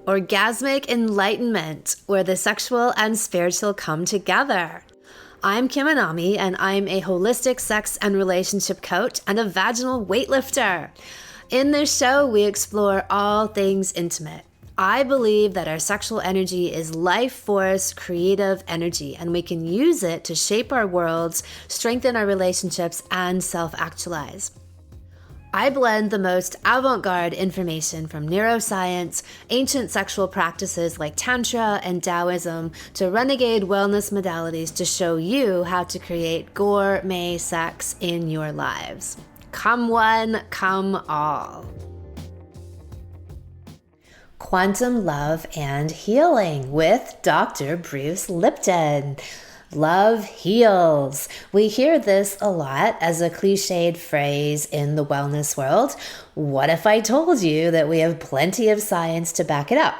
orgasmic enlightenment, where the sexual and spiritual come together. I'm Kim Anami, and I'm a holistic sex and relationship coach and a vaginal weightlifter. In this show, we explore all things intimate. I believe that our sexual energy is life force, creative energy, and we can use it to shape our worlds, strengthen our relationships, and self-actualize. I blend the most avant-garde information from neuroscience, ancient sexual practices like Tantra and Taoism, to renegade wellness modalities to show you how to create gourmet sex in your lives. Come one, come all. Quantum Love and Healing with Dr. Bruce Lipton. Love heals. We hear this a lot as a cliched phrase in the wellness world. What if I told you that we have plenty of science to back it up?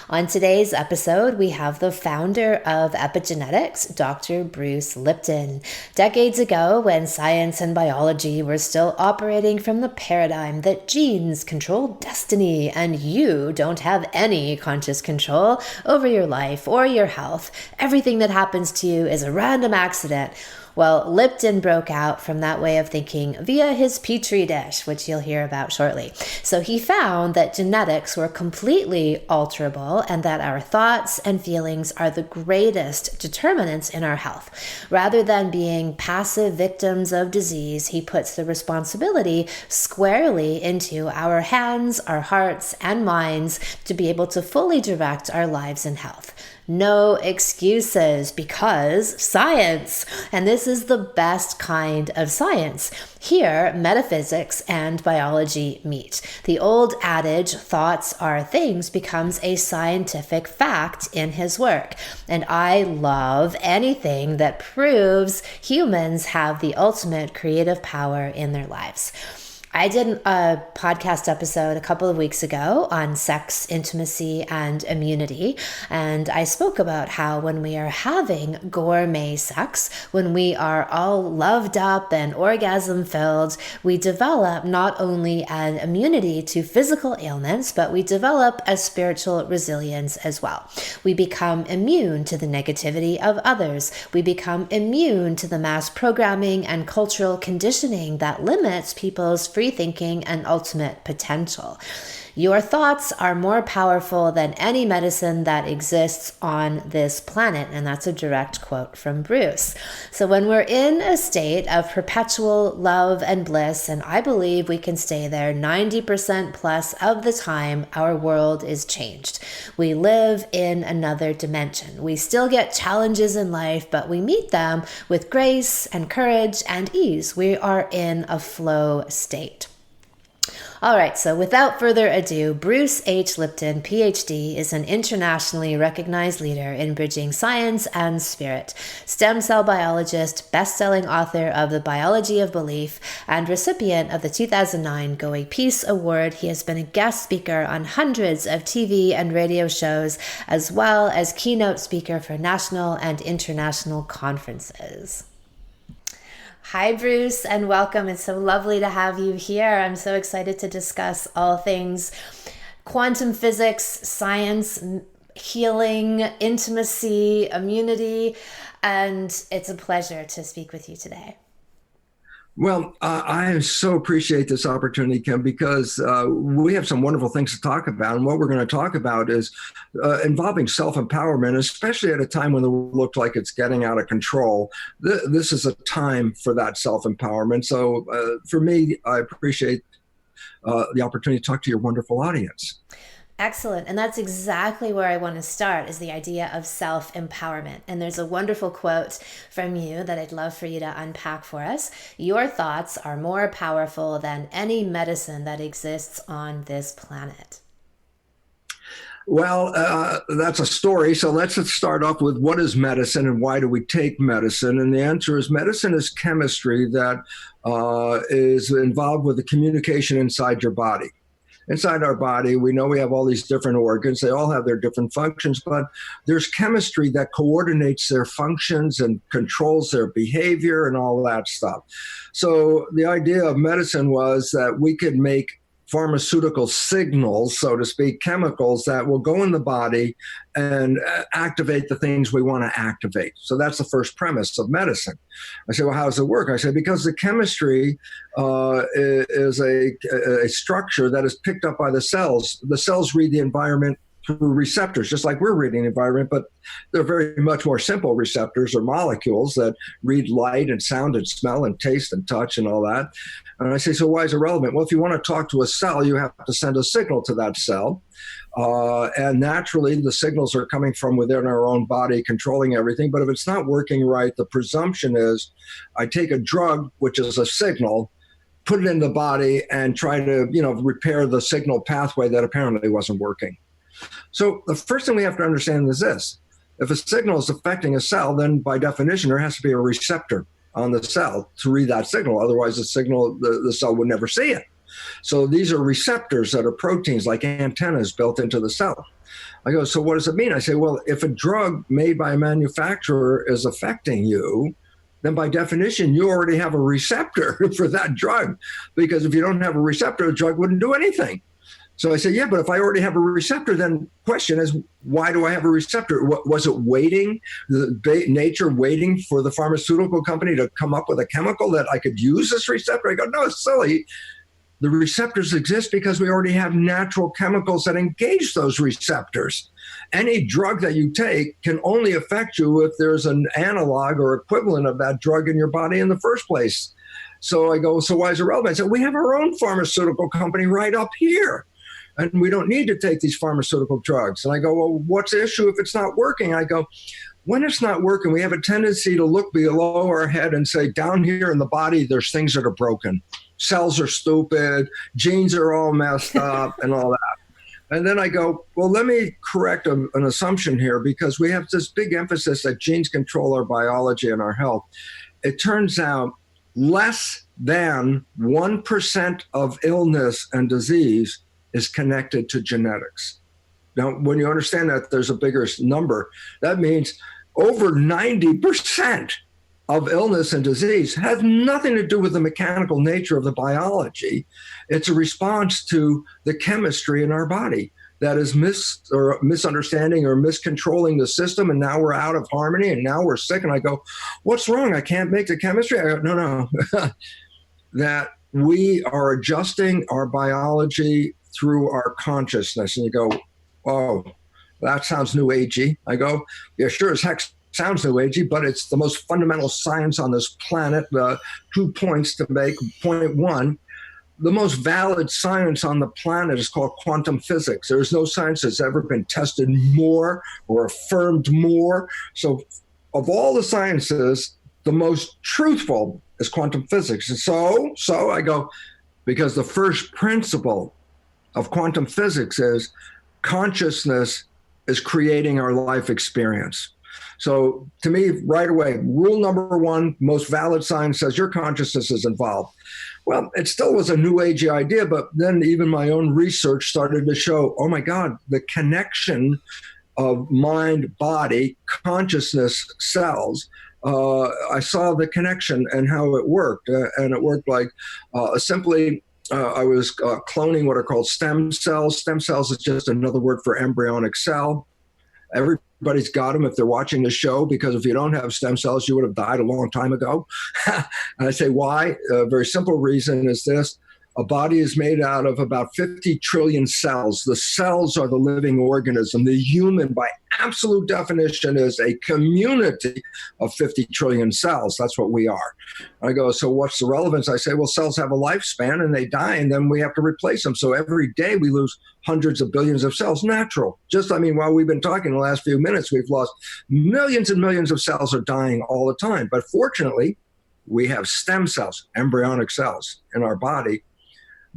On today's episode, we have the founder of epigenetics, Dr. Bruce Lipton. Decades ago, when science and biology were still operating from the paradigm that genes control destiny and you don't have any conscious control over your life or your health, everything that happens to you is a random accident. Well, Lipton broke out from that way of thinking via his petri dish, which you'll hear about shortly. So he found that genetics were completely alterable and that our thoughts and feelings are the greatest determinants in our health. Rather than being passive victims of disease, he puts the responsibility squarely into our hands, our hearts, and minds to be able to fully direct our lives and health. No excuses, because science. And this is the best kind of science. Here, metaphysics and biology meet. The old adage, thoughts are things, becomes a scientific fact in his work. And I love anything that proves humans have the ultimate creative power in their lives. I did a podcast episode a couple of weeks ago on sex, intimacy, and immunity, and I spoke about how when we are having gourmet sex, when we are all loved up and orgasm-filled, we develop not only an immunity to physical ailments, but we develop a spiritual resilience as well. We become immune to the negativity of others. We become immune to the mass programming and cultural conditioning that limits people's free thinking and ultimate potential. Your thoughts are more powerful than any medicine that exists on this planet. And that's a direct quote from Bruce. So when we're in a state of perpetual love and bliss, and I believe we can stay there 90% plus of the time, our world is changed. We live in another dimension. We still get challenges in life, but we meet them with grace and courage and ease. We are in a flow state. All right, so without further ado, Bruce H. Lipton, PhD, is an internationally recognized leader in bridging science and spirit, stem cell biologist, best-selling author of The Biology of Belief, and recipient of the 2009 Goey Peace Award. He has been a guest speaker on hundreds of TV and radio shows, as well as keynote speaker for national and international conferences. Hi, Bruce, and welcome. It's so lovely to have you here. I'm so excited to discuss all things quantum physics, science, healing, intimacy, immunity, and it's a pleasure to speak with you today. Well, I so appreciate this opportunity, Kim, because we have some wonderful things to talk about. And what we're going to talk about is involving self-empowerment, especially at a time when the world looks like it's getting out of control. This is a time for that self-empowerment. So for me, I appreciate the opportunity to talk to your wonderful audience. Excellent. And that's exactly where I want to start, is the idea of self-empowerment. And there's a wonderful quote from you that I'd love for you to unpack for us. Your thoughts are more powerful than any medicine that exists on this planet. Well, that's a story. So let's start off with what is medicine and why do we take medicine? And the answer is medicine is chemistry that is involved with the communication inside your body. Inside our body, we know we have all these different organs. They all have their different functions, but there's chemistry that coordinates their functions and controls their behavior and all that stuff. So the idea of medicine was that we could make pharmaceutical signals, so to speak, chemicals that will go in the body and activate the things we want to activate. So that's the first premise of medicine. I say, well, how does it work? I say, because the chemistry is a structure that is picked up by the cells. The cells read the environment through receptors, just like we're reading the environment, but they're very much more simple receptors or molecules that read light and sound and smell and taste and touch and all that. And I say, so why is it relevant? Well, if you want to talk to a cell, you have to send a signal to that cell. And naturally, the signals are coming from within our own body, controlling everything. But if it's not working right, the presumption is I take a drug, which is a signal, put it in the body and try to, repair the signal pathway that apparently wasn't working. So the first thing we have to understand is this. If a signal is affecting a cell, then by definition, there has to be a receptor on the cell to read that signal. Otherwise, the cell would never see it. So these are receptors that are proteins like antennas built into the cell. I go, so what does it mean? I say, well, if a drug made by a manufacturer is affecting you, then by definition, you already have a receptor for that drug. Because if you don't have a receptor, the drug wouldn't do anything. So I said, yeah, but if I already have a receptor, then the question is, why do I have a receptor? Was it waiting, nature waiting for the pharmaceutical company to come up with a chemical that I could use this receptor? I go, no, it's silly. The receptors exist because we already have natural chemicals that engage those receptors. Any drug that you take can only affect you if there's an analog or equivalent of that drug in your body in the first place. So I go, so why is it relevant? I said, we have our own pharmaceutical company right up here. And we don't need to take these pharmaceutical drugs. And I go, well, what's the issue if it's not working? I go, when it's not working, we have a tendency to look below our head and say, down here in the body, there's things that are broken. Cells are stupid, genes are all messed up and all that. And then I go, well, let me correct an assumption here, because we have this big emphasis that genes control our biology and our health. It turns out less than 1% of illness and disease is connected to genetics. Now, when you understand that there's a bigger number, that means over 90% of illness and disease has nothing to do with the mechanical nature of the biology. It's a response to the chemistry in our body that is misunderstanding or miscontrolling the system, and now we're out of harmony, and now we're sick. And I go, what's wrong? I can't make the chemistry? I go, no. That we are adjusting our biology through our consciousness. And you go, oh, that sounds new agey. I go, yeah, sure as heck sounds new agey, but it's the most fundamental science on this planet. 2 points to make. Point one, the most valid science on the planet is called quantum physics. There is no science that's ever been tested more or affirmed more. So of all the sciences, the most truthful is quantum physics. And so I go, because the first principle of quantum physics is consciousness is creating our life experience. So to me, right away, rule number one, most valid science says your consciousness is involved. Well, it still was a new agey idea, but then even my own research started to show, oh my God, the connection of mind, body, consciousness, cells. I saw the connection and how it worked. And it worked like simply, I was cloning what are called stem cells. Stem cells is just another word for embryonic cell. Everybody's got them if they're watching the show, because if you don't have stem cells, you would have died a long time ago. And I say, why? A very simple reason is this. A body is made out of about 50 trillion cells. The cells are the living organism. The human, by absolute definition, is a community of 50 trillion cells. That's what we are. I go, so what's the relevance? I say, well, cells have a lifespan and they die, and then we have to replace them. So every day we lose hundreds of billions of cells. Natural. While we've been talking the last few minutes, we've lost millions and millions of cells are dying all the time. But fortunately, we have stem cells, embryonic cells in our body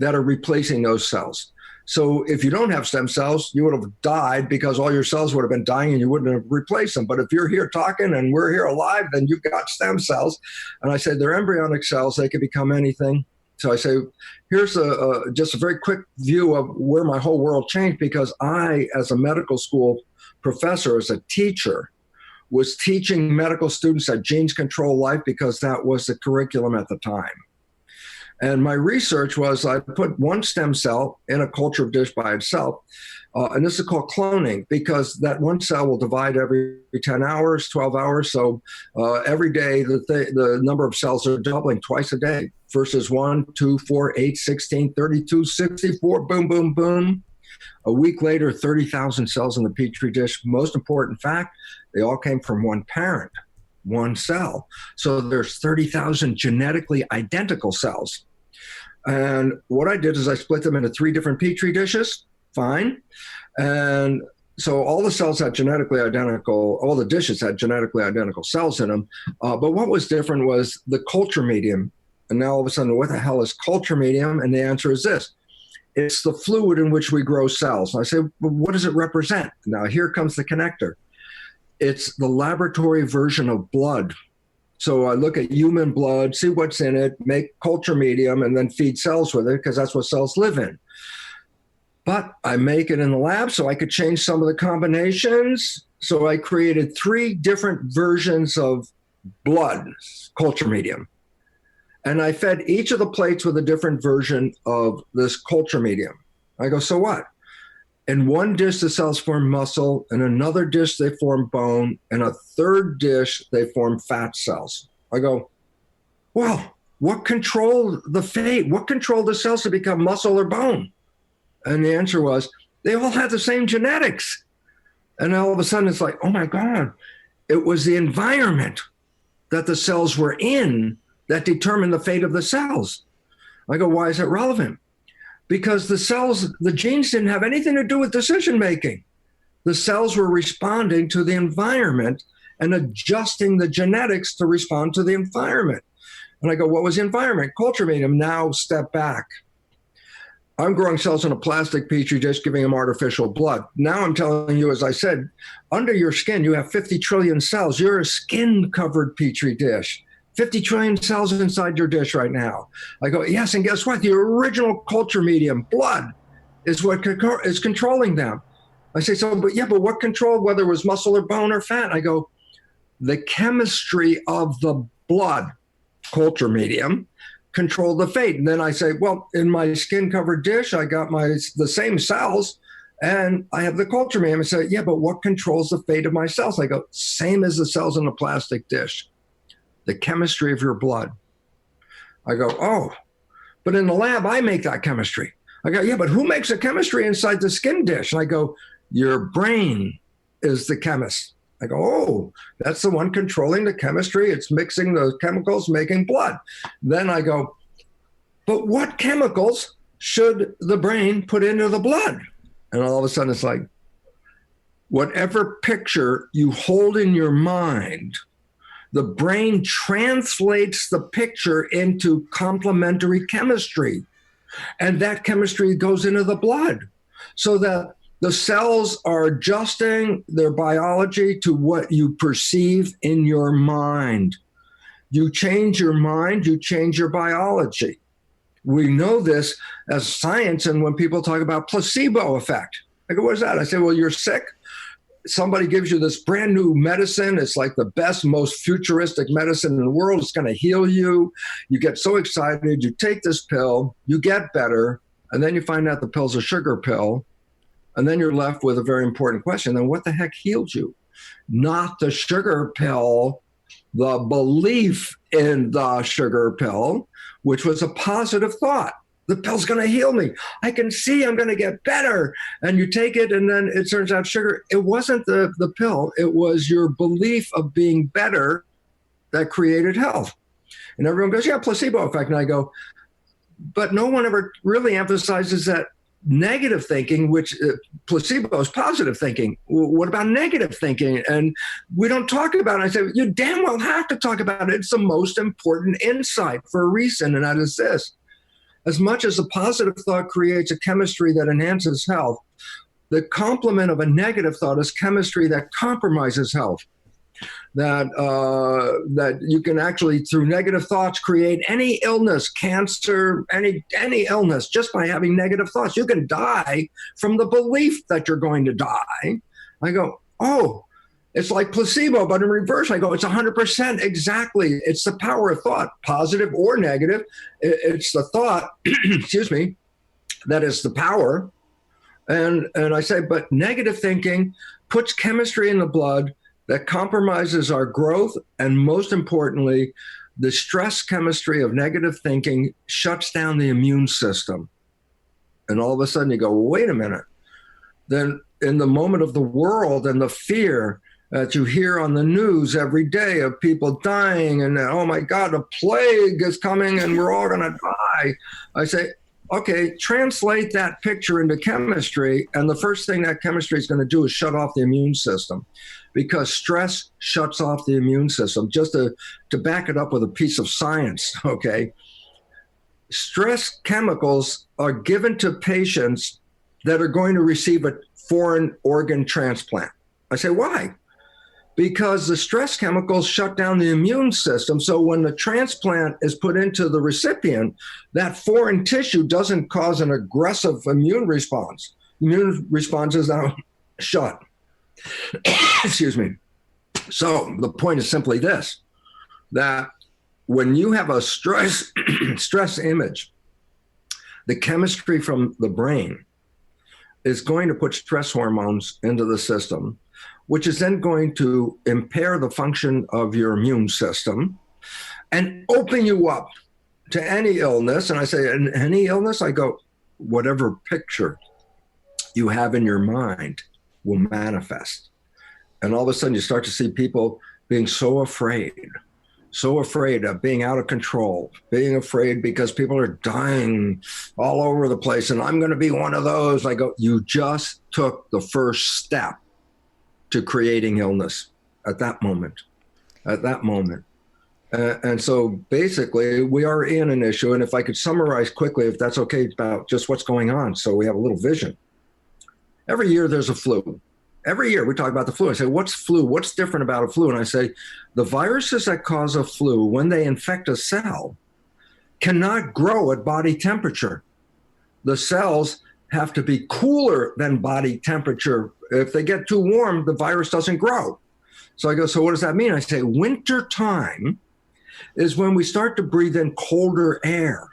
that are replacing those cells. So if you don't have stem cells, you would have died because all your cells would have been dying and you wouldn't have replaced them. But if you're here talking and we're here alive, then you've got stem cells. And I say they're embryonic cells. They can become anything. So I say, here's just a very quick view of where my whole world changed, because I, as a medical school professor, as a teacher, was teaching medical students that genes control life because that was the curriculum at the time. And my research was I put one stem cell in a culture dish by itself. And this is called cloning because that one cell will divide every 10 hours, 12 hours. So every day, the number of cells are doubling twice a day versus 1, 2, 4, 8, 16, 32, 64, boom, boom, boom. A week later, 30,000 cells in the Petri dish. Most important fact, they all came from one parent, one cell. So there's 30,000 genetically identical cells. And what I did is I split them into 3 different Petri dishes. Fine. And so all the cells had genetically identical, all the dishes had genetically identical cells in them. But what was different was the culture medium. And now all of a sudden, what the hell is culture medium? And the answer is this. It's the fluid in which we grow cells. And I say, well, what does it represent? Now, here comes the connector. It's the laboratory version of blood. So I look at human blood, see what's in it, make culture medium, and then feed cells with it because that's what cells live in. But I make it in the lab so I could change some of the combinations. So I created 3 different versions of blood culture medium. And I fed each of the plates with a different version of this culture medium. I go, so what? In one dish, the cells form muscle. In another dish, they form bone. In a third dish, they form fat cells. I go, well, what controlled the fate? What controlled the cells to become muscle or bone? And the answer was, they all had the same genetics. And all of a sudden, it's like, oh my God, it was the environment that the cells were in that determined the fate of the cells. I go, why is it relevant? Because the cells, the genes didn't have anything to do with decision making. The cells were responding to the environment and adjusting the genetics to respond to the environment. And I go, what was the environment? Culture medium. Now step back. I'm growing cells in a plastic petri dish, giving them artificial blood. Now I'm telling you, as I said, under your skin, you have 50 trillion cells. You're a skin-covered petri dish. 50 trillion cells inside your dish right now. I go, yes, and guess what? The original culture medium, blood, is what is controlling them. I say, but what controlled whether it was muscle or bone or fat? I go, the chemistry of the blood culture medium controlled the fate. And then I say, well, in my skin-covered dish, I got the same cells, and I have the culture medium. I say, yeah, but what controls the fate of my cells? I go, same as the cells in the plastic dish. The chemistry of your blood. I go, oh, but in the lab, I make that chemistry. I go, yeah, but who makes the chemistry inside the skin dish? And I go, your brain is the chemist. I go, oh, that's the one controlling the chemistry. It's mixing the chemicals, making blood. Then I go, but what chemicals should the brain put into the blood? And all of a sudden it's like, whatever picture you hold in your mind, the brain translates the picture into complementary chemistry. And that chemistry goes into the blood so that the cells are adjusting their biology to what you perceive in your mind. You change your mind, you change your biology. We know this as science, and when people talk about placebo effect, I go, what is that? I say, well, you're sick. Somebody gives you this brand new medicine. It's like the best, most futuristic medicine in the world. It's going to heal you. You get so excited. You take this pill, you get better, and then you find out the pill's a sugar pill. And then you're left with a very important question. Then what the heck healed you? Not the sugar pill, the belief in the sugar pill, which was a positive thought. The pill's going to heal me. I can see I'm going to get better. And you take it, and then it turns out sugar. It wasn't the pill. It was your belief of being better that created health. And everyone goes, yeah, placebo effect. And I go, but no one ever really emphasizes that negative thinking, which placebo is positive thinking. What about negative thinking? And we don't talk about it. I say, you damn well have to talk about it. It's the most important insight for a reason, and that is this. As much as a positive thought creates a chemistry that enhances health, the complement of a negative thought is chemistry that compromises health. That you can actually, through negative thoughts, create any illness, cancer, any illness, just by having negative thoughts. You can die from the belief that you're going to die. I go, oh, It's like placebo, but in reverse. I go, it's 100% exactly. It's the power of thought, positive or negative. It's the thought, excuse me, that is the power. And I say, but negative thinking puts chemistry in the blood that compromises our growth. And most importantly, the stress chemistry of negative thinking shuts down the immune system. And all of a sudden you go, well, wait a minute. Then in the moment of the world and the fear that you hear on the news every day of people dying and, oh my God, a plague is coming and we're all going to die. I say, okay, translate that picture into chemistry. And the first thing that chemistry is going to do is shut off the immune system, because stress shuts off the immune system. Just to back it up with a piece of science, okay? Stress chemicals are given to patients that are going to receive a foreign organ transplant. I say, why? Because the stress chemicals shut down the immune system. So when the transplant is put into the recipient, that foreign tissue doesn't cause an aggressive immune response. Immune response is now shut. Excuse me. So the point is simply this, that when you have a stress image, the chemistry from the brain is going to put stress hormones into the system, which is then going to impair the function of your immune system and open you up to any illness. And I say, any illness? I go, whatever picture you have in your mind will manifest. And all of a sudden you start to see people being so afraid of being out of control, being afraid because people are dying all over the place. And I'm going to be one of those. I go, you just took the first step to creating illness at that moment. And so basically we are in an issue. And if I could summarize quickly, if that's okay, about just what's going on, so we have a little vision. Every year there's a flu. Every year we talk about the flu. I say, what's flu? What's different about a flu? And I say, the viruses that cause a flu, when they infect a cell, cannot grow at body temperature. The cells have to be cooler than body temperature. If they get too warm, the virus doesn't grow. So I go, so what does that mean? I say, winter time is when we start to breathe in colder air.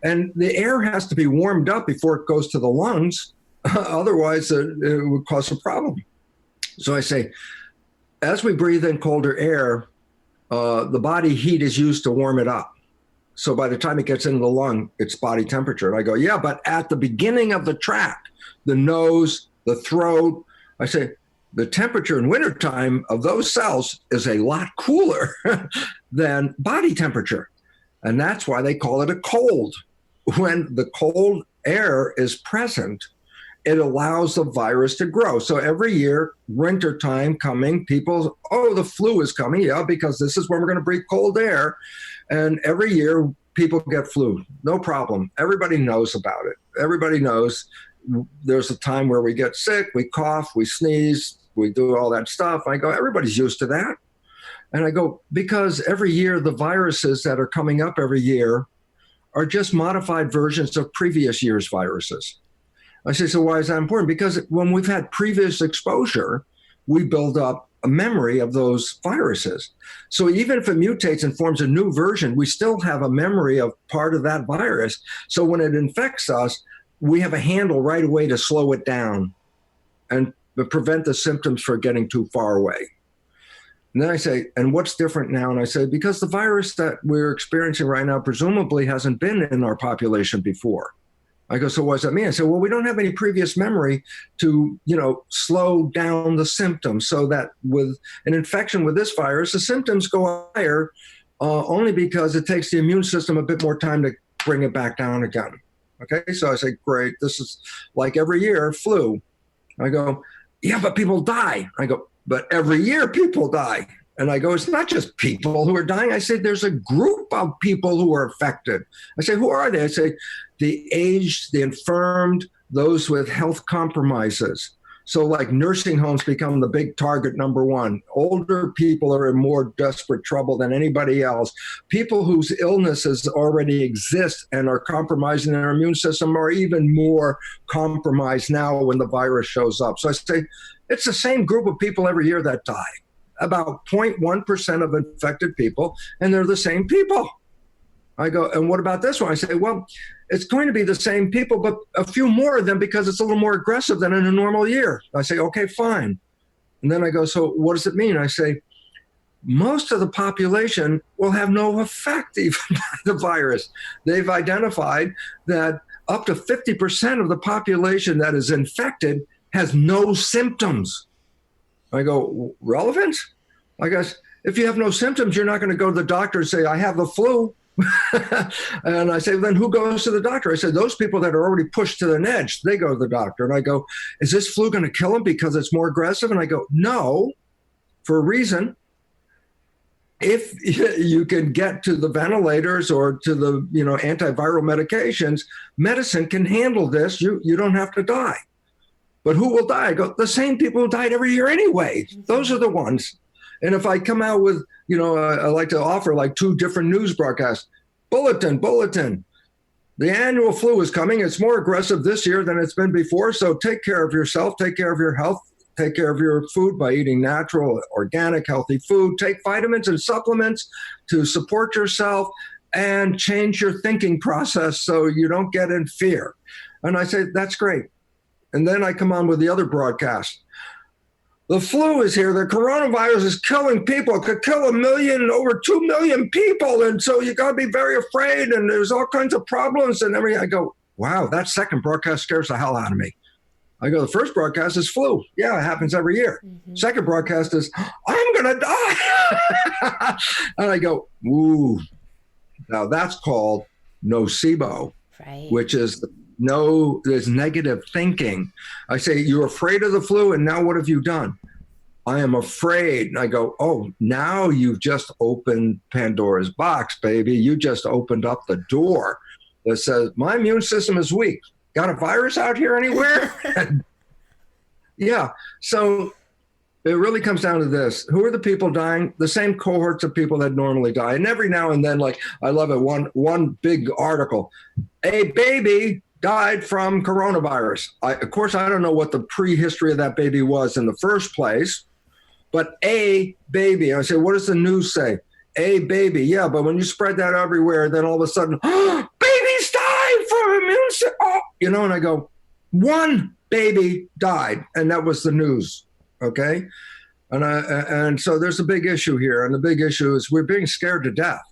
And the air has to be warmed up before it goes to the lungs. Otherwise, it would cause a problem. So I say, as we breathe in colder air, the body heat is used to warm it up. So by the time it gets into the lung, it's body temperature. And I go, yeah, but at the beginning of the tract, the nose, the throat, I say, the temperature in wintertime of those cells is a lot cooler than body temperature. And that's why they call it a cold. When the cold air is present, it allows the virus to grow. So every year, wintertime coming, people, oh, the flu is coming. Yeah, because this is when we're going to breathe cold air. And every year, people get flu. No problem. Everybody knows about it. Everybody knows there's a time where we get sick, we cough, we sneeze, we do all that stuff. I go, everybody's used to that. And I go, because every year, the viruses that are coming up every year are just modified versions of previous year's viruses. I say, so why is that important? Because when we've had previous exposure, we build up a memory of those viruses. So even if it mutates and forms a new version, we still have a memory of part of that virus. So when it infects us, we have a handle right away to slow it down and prevent the symptoms from getting too far away. And then I say, and what's different now? And I say, because the virus that we're experiencing right now presumably hasn't been in our population before. I go, so what does that mean? I said, well, we don't have any previous memory to, slow down the symptoms, so that with an infection with this virus, the symptoms go higher only because it takes the immune system a bit more time to bring it back down again. Okay, so I say, great, this is like every year, flu. I go, yeah, but people die. I go, but every year people die. And I go, it's not just people who are dying. I say, there's a group of people who are affected. I say, who are they? I say, the aged, the infirmed, those with health compromises. So like nursing homes become the big target number one. Older people are in more desperate trouble than anybody else. People whose illnesses already exist and are compromising their immune system are even more compromised now when the virus shows up. So I say it's the same group of people every year that die, about 0.1% of infected people, and they're the same people. I go, and what about this one? I say, well, it's going to be the same people, but a few more of them because it's a little more aggressive than in a normal year. I say, okay, fine. And then I go, so what does it mean? I say, most of the population will have no effect even by the virus. They've identified that up to 50% of the population that is infected has no symptoms. I go, relevant? I guess if you have no symptoms, you're not going to go to the doctor and say, I have the flu. And I say, then who goes to the doctor? I said, those people that are already pushed to the edge, they go to the doctor. And I go, is this flu going to kill them because it's more aggressive? And I go, no, for a reason. If you can get to the ventilators or to the antiviral medications, medicine can handle this. You don't have to die. But who will die? I go, the same people who died every year anyway. Those are the ones. And if I come out with, I like to offer like 2 different news broadcasts. Bulletin. The annual flu is coming. It's more aggressive this year than it's been before. So take care of yourself. Take care of your health. Take care of your food by eating natural, organic, healthy food. Take vitamins and supplements to support yourself and change your thinking process so you don't get in fear. And I say, that's great. And then I come on with the other broadcast. The flu is here. The coronavirus is killing people. It could kill over 2 million people. And so you got to be very afraid. And there's all kinds of problems and everything. I go, wow, that second broadcast scares the hell out of me. I go, the first broadcast is flu. Yeah, it happens every year. Mm-hmm. Second broadcast is, I'm going to die. And I go, ooh. Now that's called nocebo, right, which is there's negative thinking. I say, you're afraid of the flu, and now what have you done? I am afraid. And I go, oh, now you've just opened Pandora's box, baby. You just opened up the door that says, my immune system is weak. Got a virus out here anywhere? Yeah. So it really comes down to this. Who are the people dying? The same cohorts of people that normally die. And every now and then, like, I love it, one big article. A baby died from coronavirus. Of course, I don't know what the prehistory of that baby was in the first place, but a baby. I say, what does the news say? A baby. Yeah, but when you spread that everywhere, then all of a sudden, babies died from immune system. And I go, one baby died, and that was the news. Okay, and so there's a big issue here, and the big issue is we're being scared to death.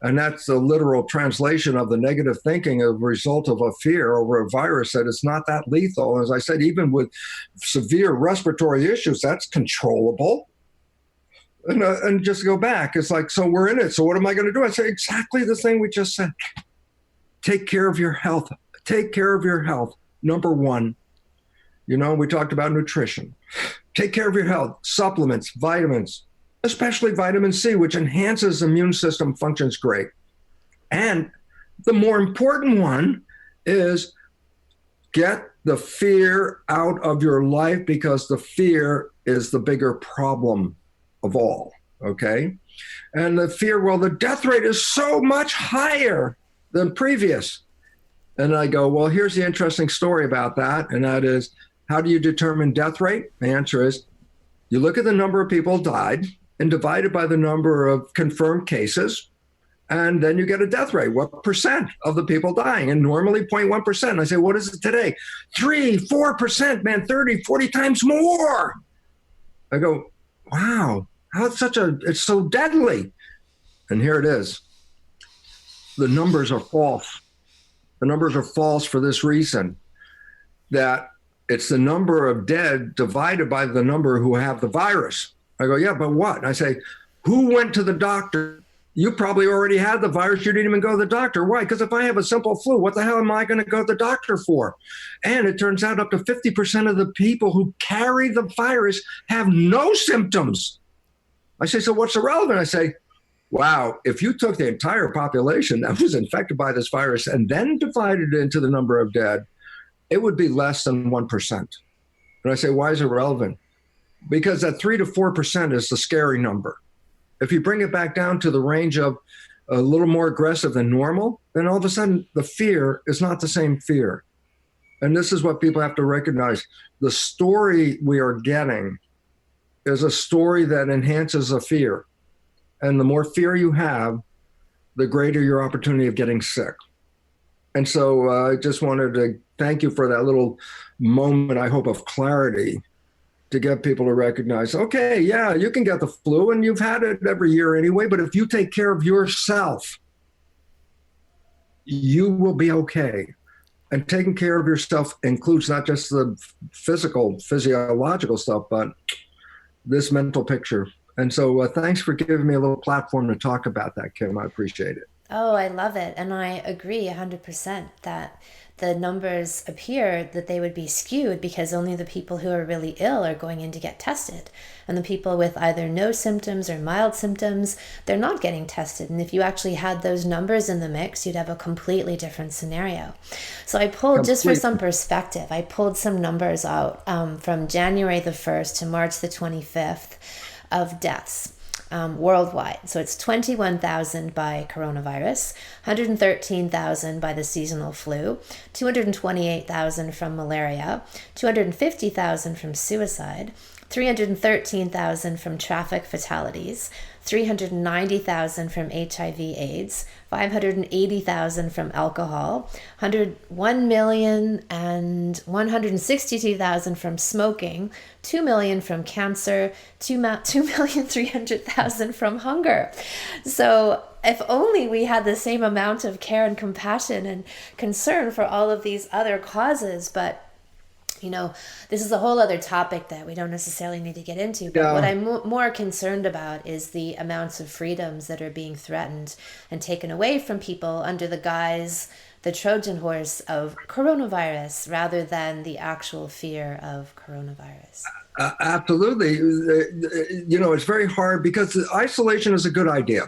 And that's the literal translation of the negative thinking as a result of a fear over a virus that is not that lethal. As I said, even with severe respiratory issues, that's controllable. And just to go back, it's like, so we're in it. So what am I going to do? I say exactly the thing we just said. Take care of your health. Take care of your health. Number one, we talked about nutrition. Take care of your health. Supplements, vitamins, especially vitamin C, which enhances immune system functions great. And the more important one is get the fear out of your life, because the fear is the bigger problem of all, okay? And the fear, well, the death rate is so much higher than previous. And I go, well, here's the interesting story about that, and that is, how do you determine death rate? The answer is, you look at the number of people died and divide it by the number of confirmed cases, and then you get a death rate. What percent of the people dying? And normally 0.1%. I say, what is it today? 3-4%, man, 30, 40 times more. I go, wow, it's so deadly. And here it is. The numbers are false. The numbers are false for this reason, that it's the number of dead divided by the number who have the virus. I go, yeah, but what? And I say, who went to the doctor? You probably already had the virus. You didn't even go to the doctor. Why? Because if I have a simple flu, what the hell am I going to go to the doctor for? And it turns out up to 50% of the people who carry the virus have no symptoms. I say, so what's irrelevant? I say, wow, if you took the entire population that was infected by this virus and then divided it into the number of dead, it would be less than 1%. And I say, why is it relevant? Because that 3 to 4% is the scary number. If you bring it back down to the range of a little more aggressive than normal, then all of a sudden the fear is not the same fear. And this is what people have to recognize. The story we are getting is a story that enhances the fear. And the more fear you have, the greater your opportunity of getting sick. And so I just wanted to thank you for that little moment, I hope, of clarity to get people to recognize, okay, yeah, you can get the flu and you've had it every year anyway, but if you take care of yourself, you will be okay. And taking care of yourself includes not just the physical, physiological stuff, but this mental picture. And so thanks for giving me a little platform to talk about that, Kim. I appreciate it. Oh, I love it. And I agree 100% that the numbers appear that they would be skewed because only the people who are really ill are going in to get tested. And the people with either no symptoms or mild symptoms, they're not getting tested. And if you actually had those numbers in the mix, you'd have a completely different scenario. So I pulled, just for some perspective, I pulled some numbers out from January the 1st to March the 25th of deaths worldwide. So it's 21,000 by coronavirus, 113,000 by the seasonal flu, 228,000 from malaria, 250,000 from suicide, 313,000 from traffic fatalities, 390,000 from HIV/AIDS, 580,000 from alcohol, 101 and 162,000 from smoking, 2 million from cancer, 2,300,000 from hunger. So if only we had the same amount of care and compassion and concern for all of these other causes, but this is a whole other topic that we don't necessarily need to get into. But what I'm more concerned about is the amounts of freedoms that are being threatened and taken away from people under the guise, the Trojan horse of coronavirus, rather than the actual fear of coronavirus. Absolutely. It's very hard because isolation is a good idea.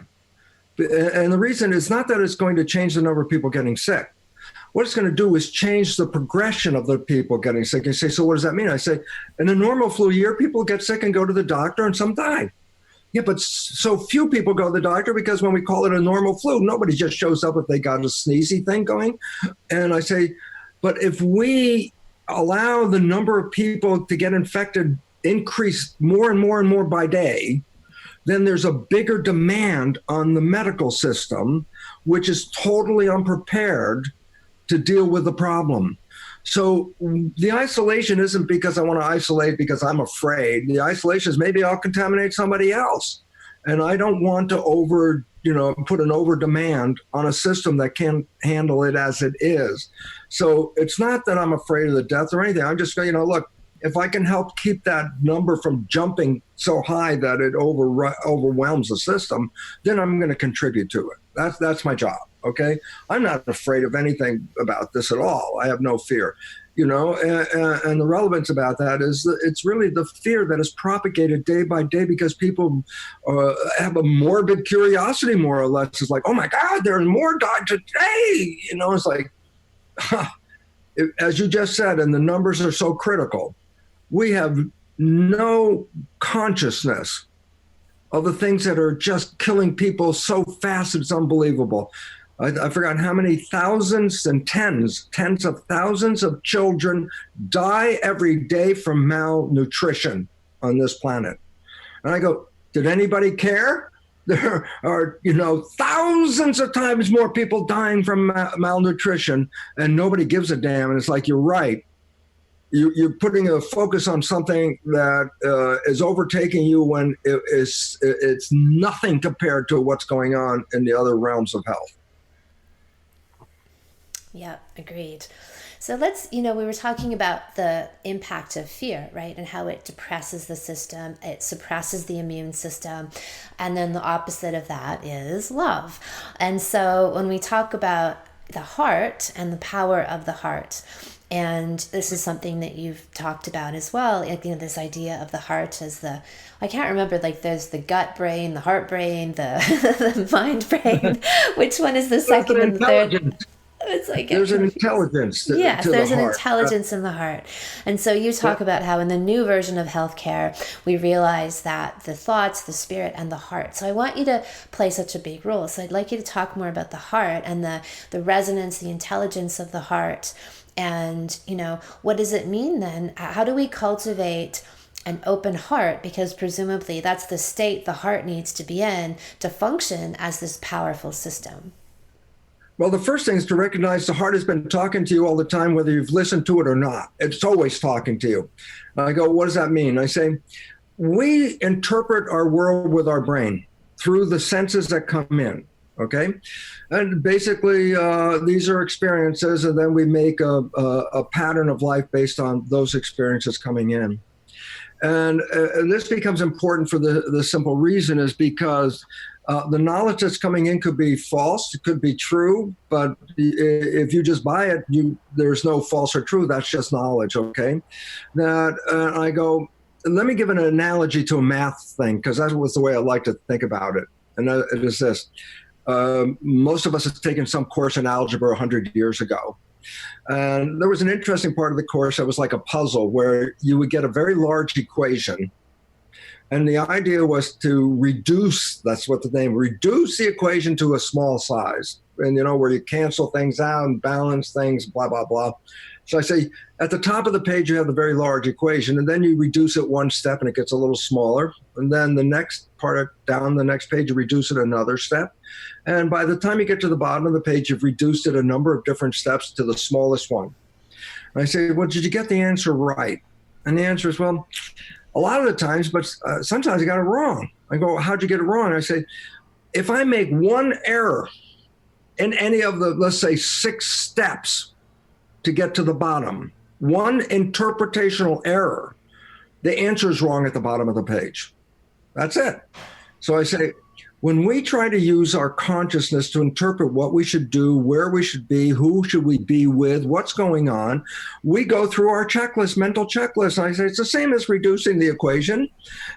And the reason is not that it's going to change the number of people getting sick. What it's going to do is change the progression of the people getting sick. You say, so what does that mean? I say, in a normal flu year, people get sick and go to the doctor and some die. Yeah, but so few people go to the doctor because when we call it a normal flu, nobody just shows up if they got a sneezy thing going. And I say, but if we allow the number of people to get infected increase more and more and more by day, then there's a bigger demand on the medical system, which is totally unprepared to deal with the problem. So the isolation isn't because I want to isolate because I'm afraid. The isolation is maybe I'll contaminate somebody else. And I don't want to put an over demand on a system that can't handle it as it is. So it's not that I'm afraid of the death or anything. I'm just going, look, if I can help keep that number from jumping so high that it overwhelms the system, then I'm going to contribute to it. That's my job. Okay. I'm not afraid of anything about this at all. I have no fear, and the relevance about that is that it's really the fear that is propagated day by day because people have a morbid curiosity, more or less. It's like, oh my God, there's more died today. It's like, as you just said, and the numbers are so critical, we have no consciousness of the things that are just killing people so fast, it's unbelievable. I forgot how many thousands and tens of thousands of children die every day from malnutrition on this planet. And I go, did anybody care? There are, thousands of times more people dying from malnutrition, and nobody gives a damn. And it's like, you're right. You're putting a focus on something that is overtaking you when it's nothing compared to what's going on in the other realms of health. Yeah, agreed. So we were talking about the impact of fear, right? And how it depresses the system, it suppresses the immune system. And then the opposite of that is love. And so when we talk about the heart and the power of the heart, and this is something that you've talked about as well, this idea of the heart as I can't remember, there's the gut brain, the heart brain, the, the mind brain. Which one is the second and the third? It's like There's an intelligence yes, to the there's an heart. intelligence in the heart. And so you talk about how in the new version of healthcare, we realize that the thoughts, the spirit, and the heart. So I want you to play such a big role. So I'd like you to talk more about the heart and the resonance, the intelligence of the heart. And, what does it mean then? How do we cultivate an open heart? Because presumably that's the state the heart needs to be in to function as this powerful system. Well, the first thing is to recognize the heart has been talking to you all the time, whether you've listened to it or not. It's always talking to you. I go, what does that mean? I say, we interpret our world with our brain through the senses that come in. Okay. And basically, these are experiences, and then we make a pattern of life based on those experiences coming in. And this becomes important for the simple reason is because the knowledge that's coming in could be false, it could be true, but if you just buy it, there's no false or true. That's just knowledge, okay? I go, let me give an analogy to a math thing, because that was the way I like to think about it. And it is this. Most of us have taken some course in algebra 100 years ago. And there was an interesting part of the course that was like a puzzle where you would get a very large equation. And the idea was to reduce, that's what the name, reduce the equation to a small size. And, where you cancel things out and balance things, blah, blah, blah. So I say, at the top of the page, you have the very large equation, and then you reduce it one step and it gets a little smaller. And then the next part down the next page, you reduce it another step. And by the time you get to the bottom of the page, you've reduced it a number of different steps to the smallest one. And I say, well, did you get the answer right? And the answer is, well, a lot of the times, but sometimes I got it wrong. I go, how'd you get it wrong? I say, if I make one error in any of the, let's say, 6 steps to get to the bottom, one interpretational error, the answer is wrong at the bottom of the page. That's it. So I say, when we try to use our consciousness to interpret what we should do, where we should be, who should we be with, what's going on, we go through our checklist, mental checklist. And I say, it's the same as reducing the equation.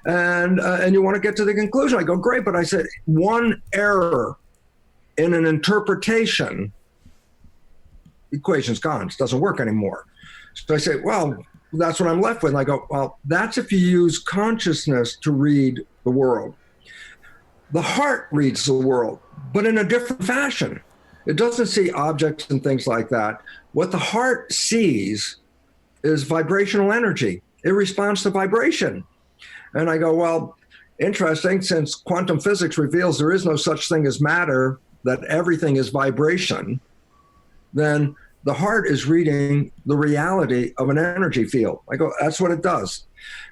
And you want to get to the conclusion. I go, great. But I said, one error in an interpretation, equation's gone. It doesn't work anymore. So I say, well, that's what I'm left with. And I go, well, that's if you use consciousness to read the world. The heart reads the world, but in a different fashion. It doesn't see objects and things like that. What the heart sees is vibrational energy. It responds to vibration. And I go, well, interesting, since quantum physics reveals there is no such thing as matter, that everything is vibration, then the heart is reading the reality of an energy field. I go, that's what it does.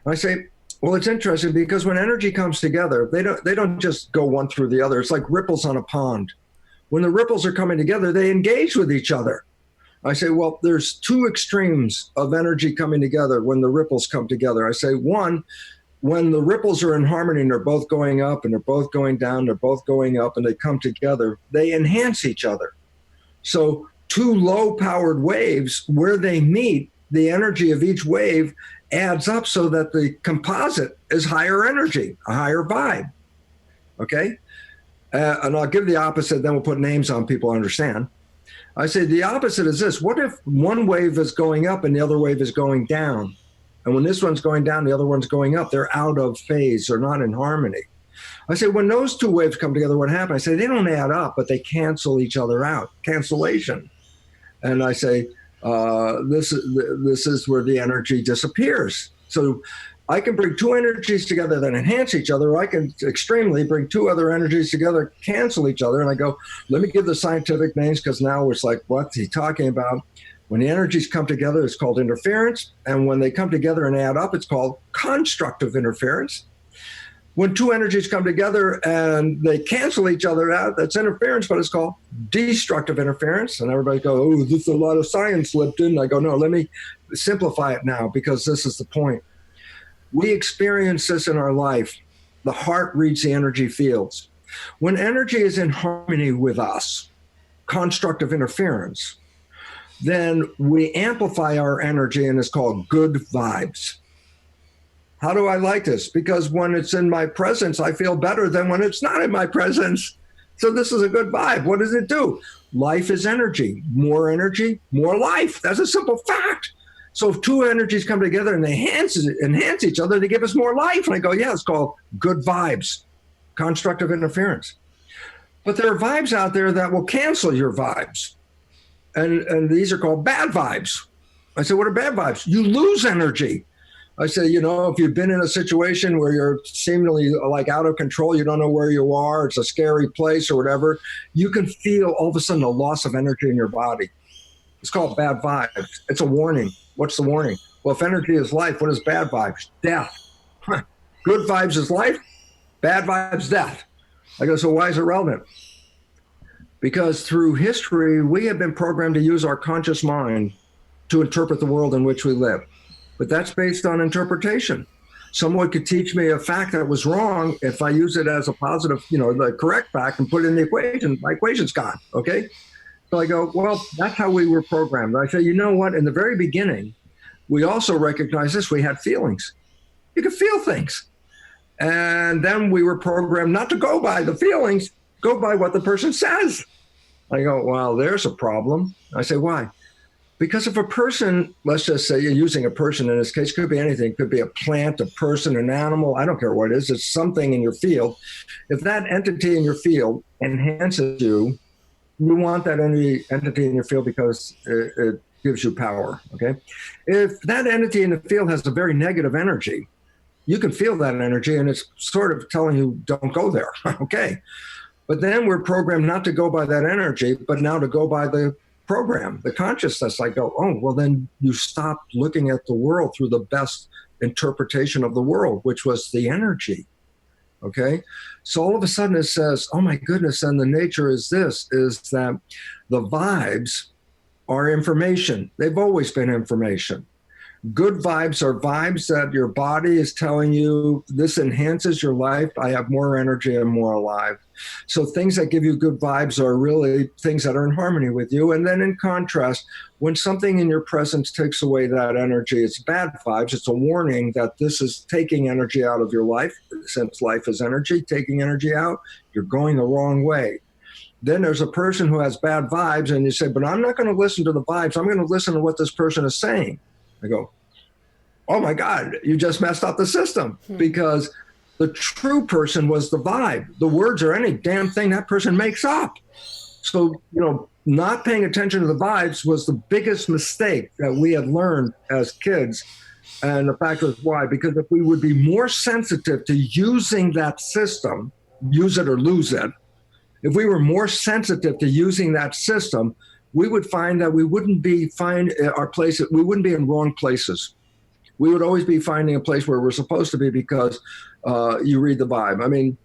And I say, well, it's interesting because when energy comes together, they don't just go one through the other. It's like ripples on a pond. When the ripples are coming together, they engage with each other. I say, well, there's 2 extremes of energy coming together when the ripples come together. I say, one, when the ripples are in harmony and they're both going up and they're both going down, they're both going up and they come together, they enhance each other. So 2 low-powered waves, where they meet, the energy of each wave adds up so that the composite is higher energy, a higher vibe. Okay? And I'll give the opposite, then we'll put names on people to understand. I say the opposite is this. What if one wave is going up and the other wave is going down? And when this one's going down, the other one's going up. They're out of phase. They're not in harmony. I say, when those 2 waves come together, what happens? I say, they don't add up, but they cancel each other out. Cancellation. And I say, this is where the energy disappears. So I can bring 2 energies together that enhance each other. Or I can extremely bring 2 other energies together, cancel each other. And I go, let me give the scientific names, because now it's like, what's he talking about? When the energies come together, it's called interference. And when they come together and add up, it's called constructive interference. When 2 energies come together and they cancel each other out, that's interference, but it's called destructive interference. And everybody goes, oh, this is a lot of science, Lipton. I go, no, let me simplify it now, because this is the point. We experience this in our life. The heart reads the energy fields. When energy is in harmony with us, constructive interference, then we amplify our energy, and it's called good vibes. How do I like this? Because when it's in my presence, I feel better than when it's not in my presence. So this is a good vibe. What does it do? Life is energy, more life. That's a simple fact. So if two energies come together and they enhance each other, they give us more life. And I go, yeah, it's called good vibes, constructive interference. But there are vibes out there that will cancel your vibes. And these are called bad vibes. I said, what are bad vibes? You lose energy. I say, if you've been in a situation where you're seemingly like out of control, you don't know where you are, it's a scary place or whatever, you can feel all of a sudden a loss of energy in your body. It's called bad vibes. It's a warning. What's the warning? Well, if energy is life, what is bad vibes? Death. Good vibes is life, bad vibes, death. I go, so why is it relevant? Because through history, we have been programmed to use our conscious mind to interpret the world in which we live. But that's based on interpretation. Someone could teach me a fact that was wrong. If I use it as a positive, the correct fact and put it in the equation, my equation's gone, okay? So I go, well, that's how we were programmed. I say, you know what? In the very beginning, we also recognized this. We had feelings. You could feel things. And then we were programmed not to go by the feelings, go by what the person says. I go, well, there's a problem. I say, why? Because if a person, let's just say you're using a person in this case, could be anything, could be a plant, a person, an animal, I don't care what it is, it's something in your field. If that entity in your field enhances you, you want that entity in your field because it gives you power, okay? If that entity in the field has a very negative energy, you can feel that energy and it's sort of telling you don't go there, okay? But then we're programmed not to go by that energy, but now to go by the program, the consciousness. I go, oh, well, then you stop looking at the world through the best interpretation of the world, which was the energy, okay? So all of a sudden it says, oh my goodness, and the nature is this, is that the vibes are information. They've always been information. Good vibes are vibes that your body is telling you, this enhances your life. I have more energy and more alive. So things that give you good vibes are really things that are in harmony with you. And then in contrast, when something in your presence takes away that energy, it's bad vibes. It's a warning that this is taking energy out of your life. Since life is energy, taking energy out, you're going the wrong way. Then there's a person who has bad vibes and you say, but I'm not going to listen to the vibes. I'm going to listen to what this person is saying. I go, oh my God, you just messed up the system because the true person was the vibe. The words are any damn thing that person makes up. So, not paying attention to the vibes was the biggest mistake that we had learned as kids. And the fact was why? Because if we would be more sensitive to using that system, use it or lose it, if we were more sensitive to using that system, we would find that we wouldn't be we wouldn't be in wrong places. We would always be finding a place where we're supposed to be because you read the vibe. I mean,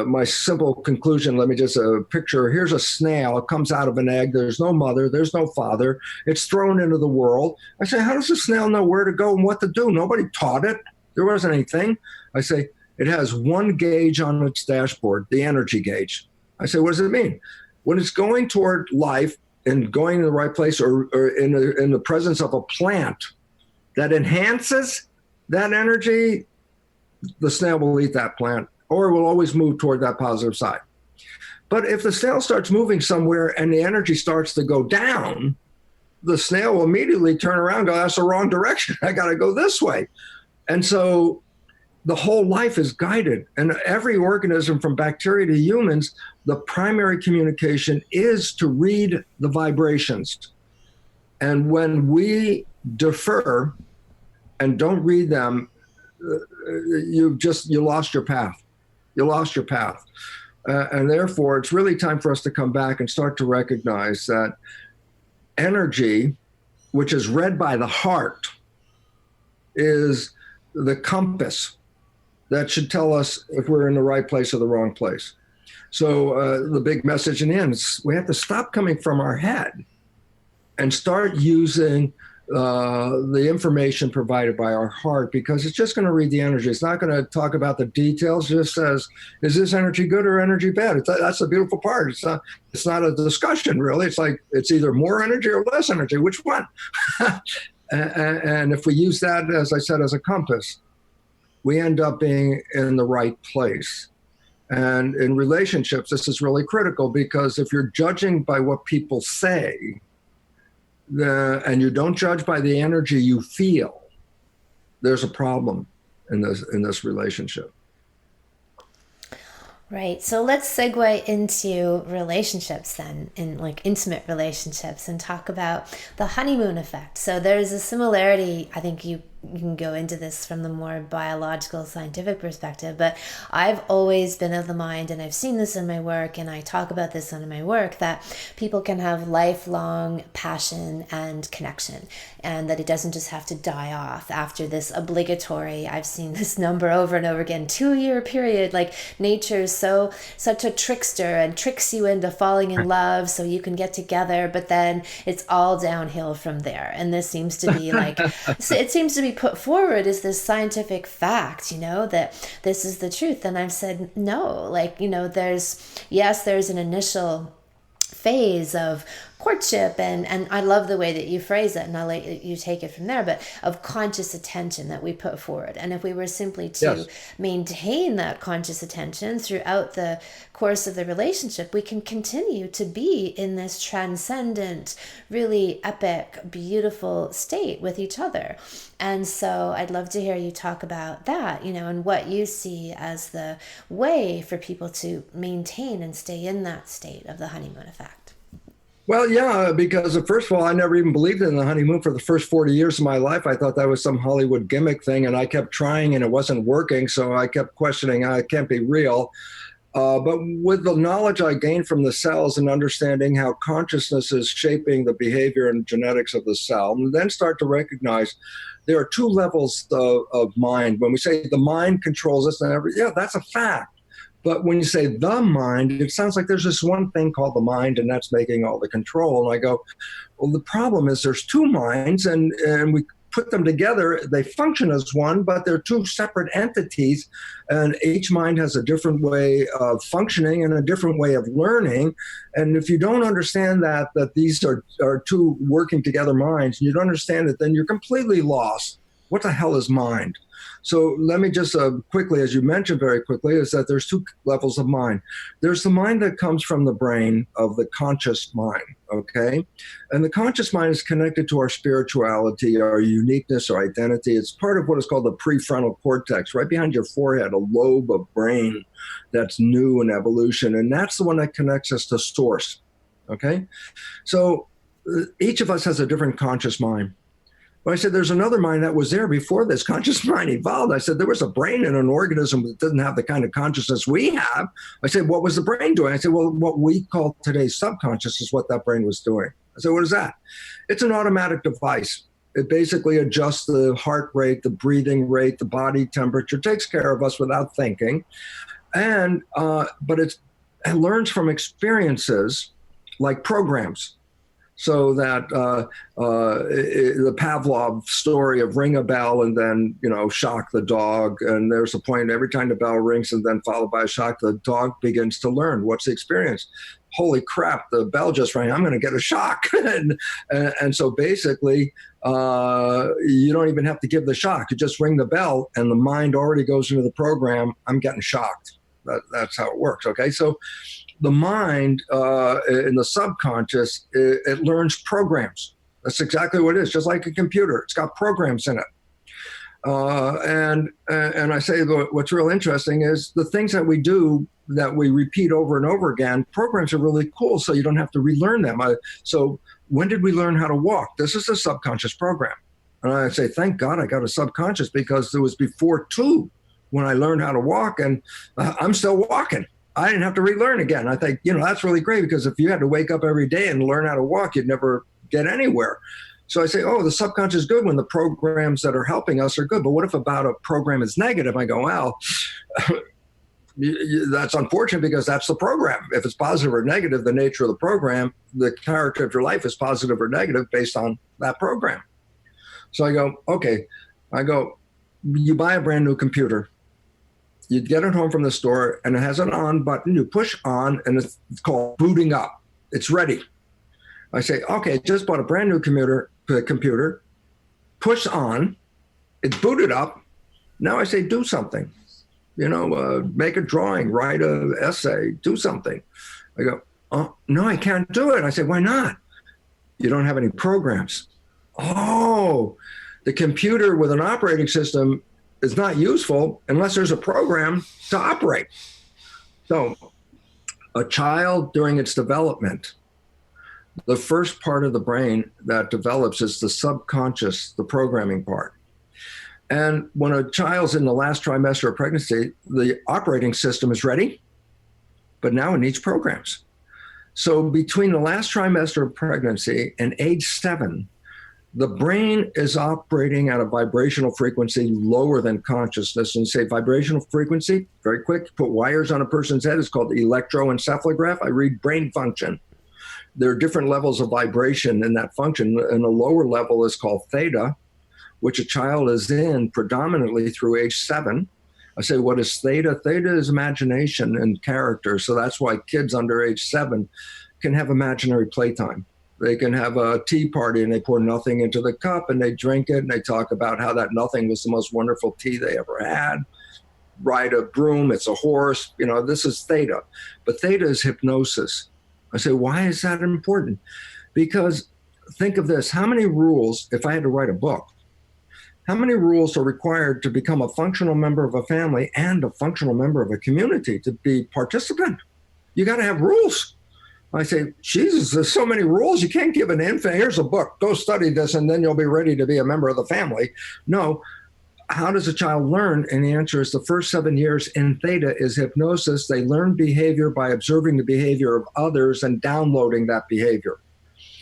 my simple conclusion, let me just picture, here's a snail. It comes out of an egg. There's no mother. There's no father. It's thrown into the world. I say, how does the snail know where to go and what to do? Nobody taught it. There wasn't anything. I say, it has one gauge on its dashboard, the energy gauge. I say, what does it mean? When it's going toward life, and going in the right place or in the presence of a plant that enhances that energy, the snail will eat that plant or it will always move toward that positive side. But if the snail starts moving somewhere and the energy starts to go down, the snail will immediately turn around and go, that's the wrong direction. I got to go this way. And so the whole life is guided. And every organism from bacteria to humans, the primary communication is to read the vibrations. And when we defer and don't read them, you lost your path. You lost your path. And therefore, it's really time for us to come back and start to recognize that energy, which is read by the heart, is the compass that should tell us if we're in the right place or the wrong place. So the big message in the end is we have to stop coming from our head and start using the information provided by our heart, because it's just going to read the energy. It's not going to talk about the details. It just says, is this energy good or energy bad? That's the beautiful part. It's not a discussion, really. It's like it's either more energy or less energy. Which one? And if we use that, as I said, as a compass, we end up being in the right place. And in relationships, this is really critical, because if you're judging by what people say, and you don't judge by the energy you feel, there's a problem in this relationship. Right. So let's segue into relationships then, in like intimate relationships, and talk about the honeymoon effect. So there's a similarity. I think you can go into this from the more biological, scientific perspective, but I've always been of the mind, and I've seen this in my work, and I talk about this in my work, that people can have lifelong passion and connection, and that it doesn't just have to die off after this obligatory, I've seen this number over and over again, 2-year period. Like nature's such a trickster and tricks you into falling in love so you can get together, but then it's all downhill from there. And this seems to be like, it seems to be put forward as this scientific fact, that this is the truth. And I've said, no, there's an initial phase of courtship, and I love the way that you phrase it, and I'll let you take it from there, but of conscious attention that we put forward. And if we were simply to maintain that conscious attention throughout the course of the relationship, we can continue to be in this transcendent, really epic, beautiful state with each other. And so I'd love to hear you talk about that, and what you see as the way for people to maintain and stay in that state of the honeymoon effect. Well, yeah, because first of all, I never even believed in the honeymoon for the first 40 years of my life. I thought that was some Hollywood gimmick thing, and I kept trying and it wasn't working. So I kept questioning, it can't be real. But with the knowledge I gained from the cells and understanding how consciousness is shaping the behavior and genetics of the cell, and then start to recognize there are 2 levels of mind. When we say the mind controls us, that's a fact. But when you say the mind, it sounds like there's this one thing called the mind, and that's making all the control. And I go, well, the problem is there's 2 minds, and we put them together. They function as one, but they're 2 separate entities. And each mind has a different way of functioning and a different way of learning. And if you don't understand that these are 2 working together minds, and you don't understand it, then you're completely lost. What the hell is mind? So let me just quickly, as you mentioned very quickly, is that there's 2 levels of mind. There's the mind that comes from the brain, of the conscious mind, okay? And the conscious mind is connected to our spirituality, our uniqueness, our identity. It's part of what is called the prefrontal cortex, right behind your forehead, a lobe of brain that's new in evolution. And that's the one that connects us to source, okay? So each of us has a different conscious mind. But I said, there's another mind that was there before this conscious mind evolved. I said, there was a brain in an organism that doesn't have the kind of consciousness we have. I said, what was the brain doing? I said, well, what we call today's subconscious is what that brain was doing. I said, what is that? It's an automatic device. It basically adjusts the heart rate, the breathing rate, the body temperature, takes care of us without thinking. And but it learns from experiences like programs. So that the Pavlov story of ring a bell and then, shock the dog. And there's a point every time the bell rings and then followed by a shock, the dog begins to learn. What's the experience? Holy crap, the bell just rang. I'm going to get a shock. and so basically, you don't even have to give the shock. You just ring the bell and the mind already goes into the program. I'm getting shocked. That's how it works. Okay. So the mind in the subconscious, it learns programs. That's exactly what it is, just like a computer. It's got programs in it. And I say what's real interesting is the things that we do that we repeat over and over again, programs are really cool, so you don't have to relearn them. So when did we learn how to walk? This is a subconscious program. And I say, thank God I got a subconscious, because it was before 2 when I learned how to walk, and I'm still walking. I didn't have to relearn again. I think, that's really great, because if you had to wake up every day and learn how to walk, you'd never get anywhere. So I say, the subconscious is good when the programs that are helping us are good. But what if about a program is negative? I go, well, that's unfortunate, because that's the program. If it's positive or negative, the nature of the program, the character of your life is positive or negative based on that program. So I go, okay. You buy a brand new computer. You get it home from the store, and it has an on button. You push on, and it's called booting up. It's ready. I say, okay, just bought a brand new computer, push on, it's booted up. Now I say, do something. make a drawing, write an essay, do something. I go, oh, no, I can't do it. I say, why not? You don't have any programs. Oh, the computer with an operating system is not useful unless there's a program to operate. So a child during its development, the first part of the brain that develops is the subconscious, the programming part. And when a child's in the last trimester of pregnancy, the operating system is ready, but now it needs programs. So between the last trimester of pregnancy and age 7, the brain is operating at a vibrational frequency lower than consciousness. And say vibrational frequency, very quick, put wires on a person's head. It's called electroencephalograph. I read brain function. There are different levels of vibration in that function. And the lower level is called theta, which a child is in predominantly through age 7. I say, what is theta? Theta is imagination and character. So that's why kids under age 7 can have imaginary playtime. They can have a tea party and they pour nothing into the cup and they drink it and they talk about how that nothing was the most wonderful tea they ever had. Ride a broom, it's a horse. This is theta. But theta is hypnosis. I say, why is that important? Because think of this. How many rules, if I had to write a book, how many rules are required to become a functional member of a family and a functional member of a community to be participant? You got to have rules. I say, Jesus, there's so many rules. You can't give an infant, here's a book, go study this, and then you'll be ready to be a member of the family. No. How does a child learn? And the answer is the first 7 years in theta is hypnosis. They learn behavior by observing the behavior of others and downloading that behavior.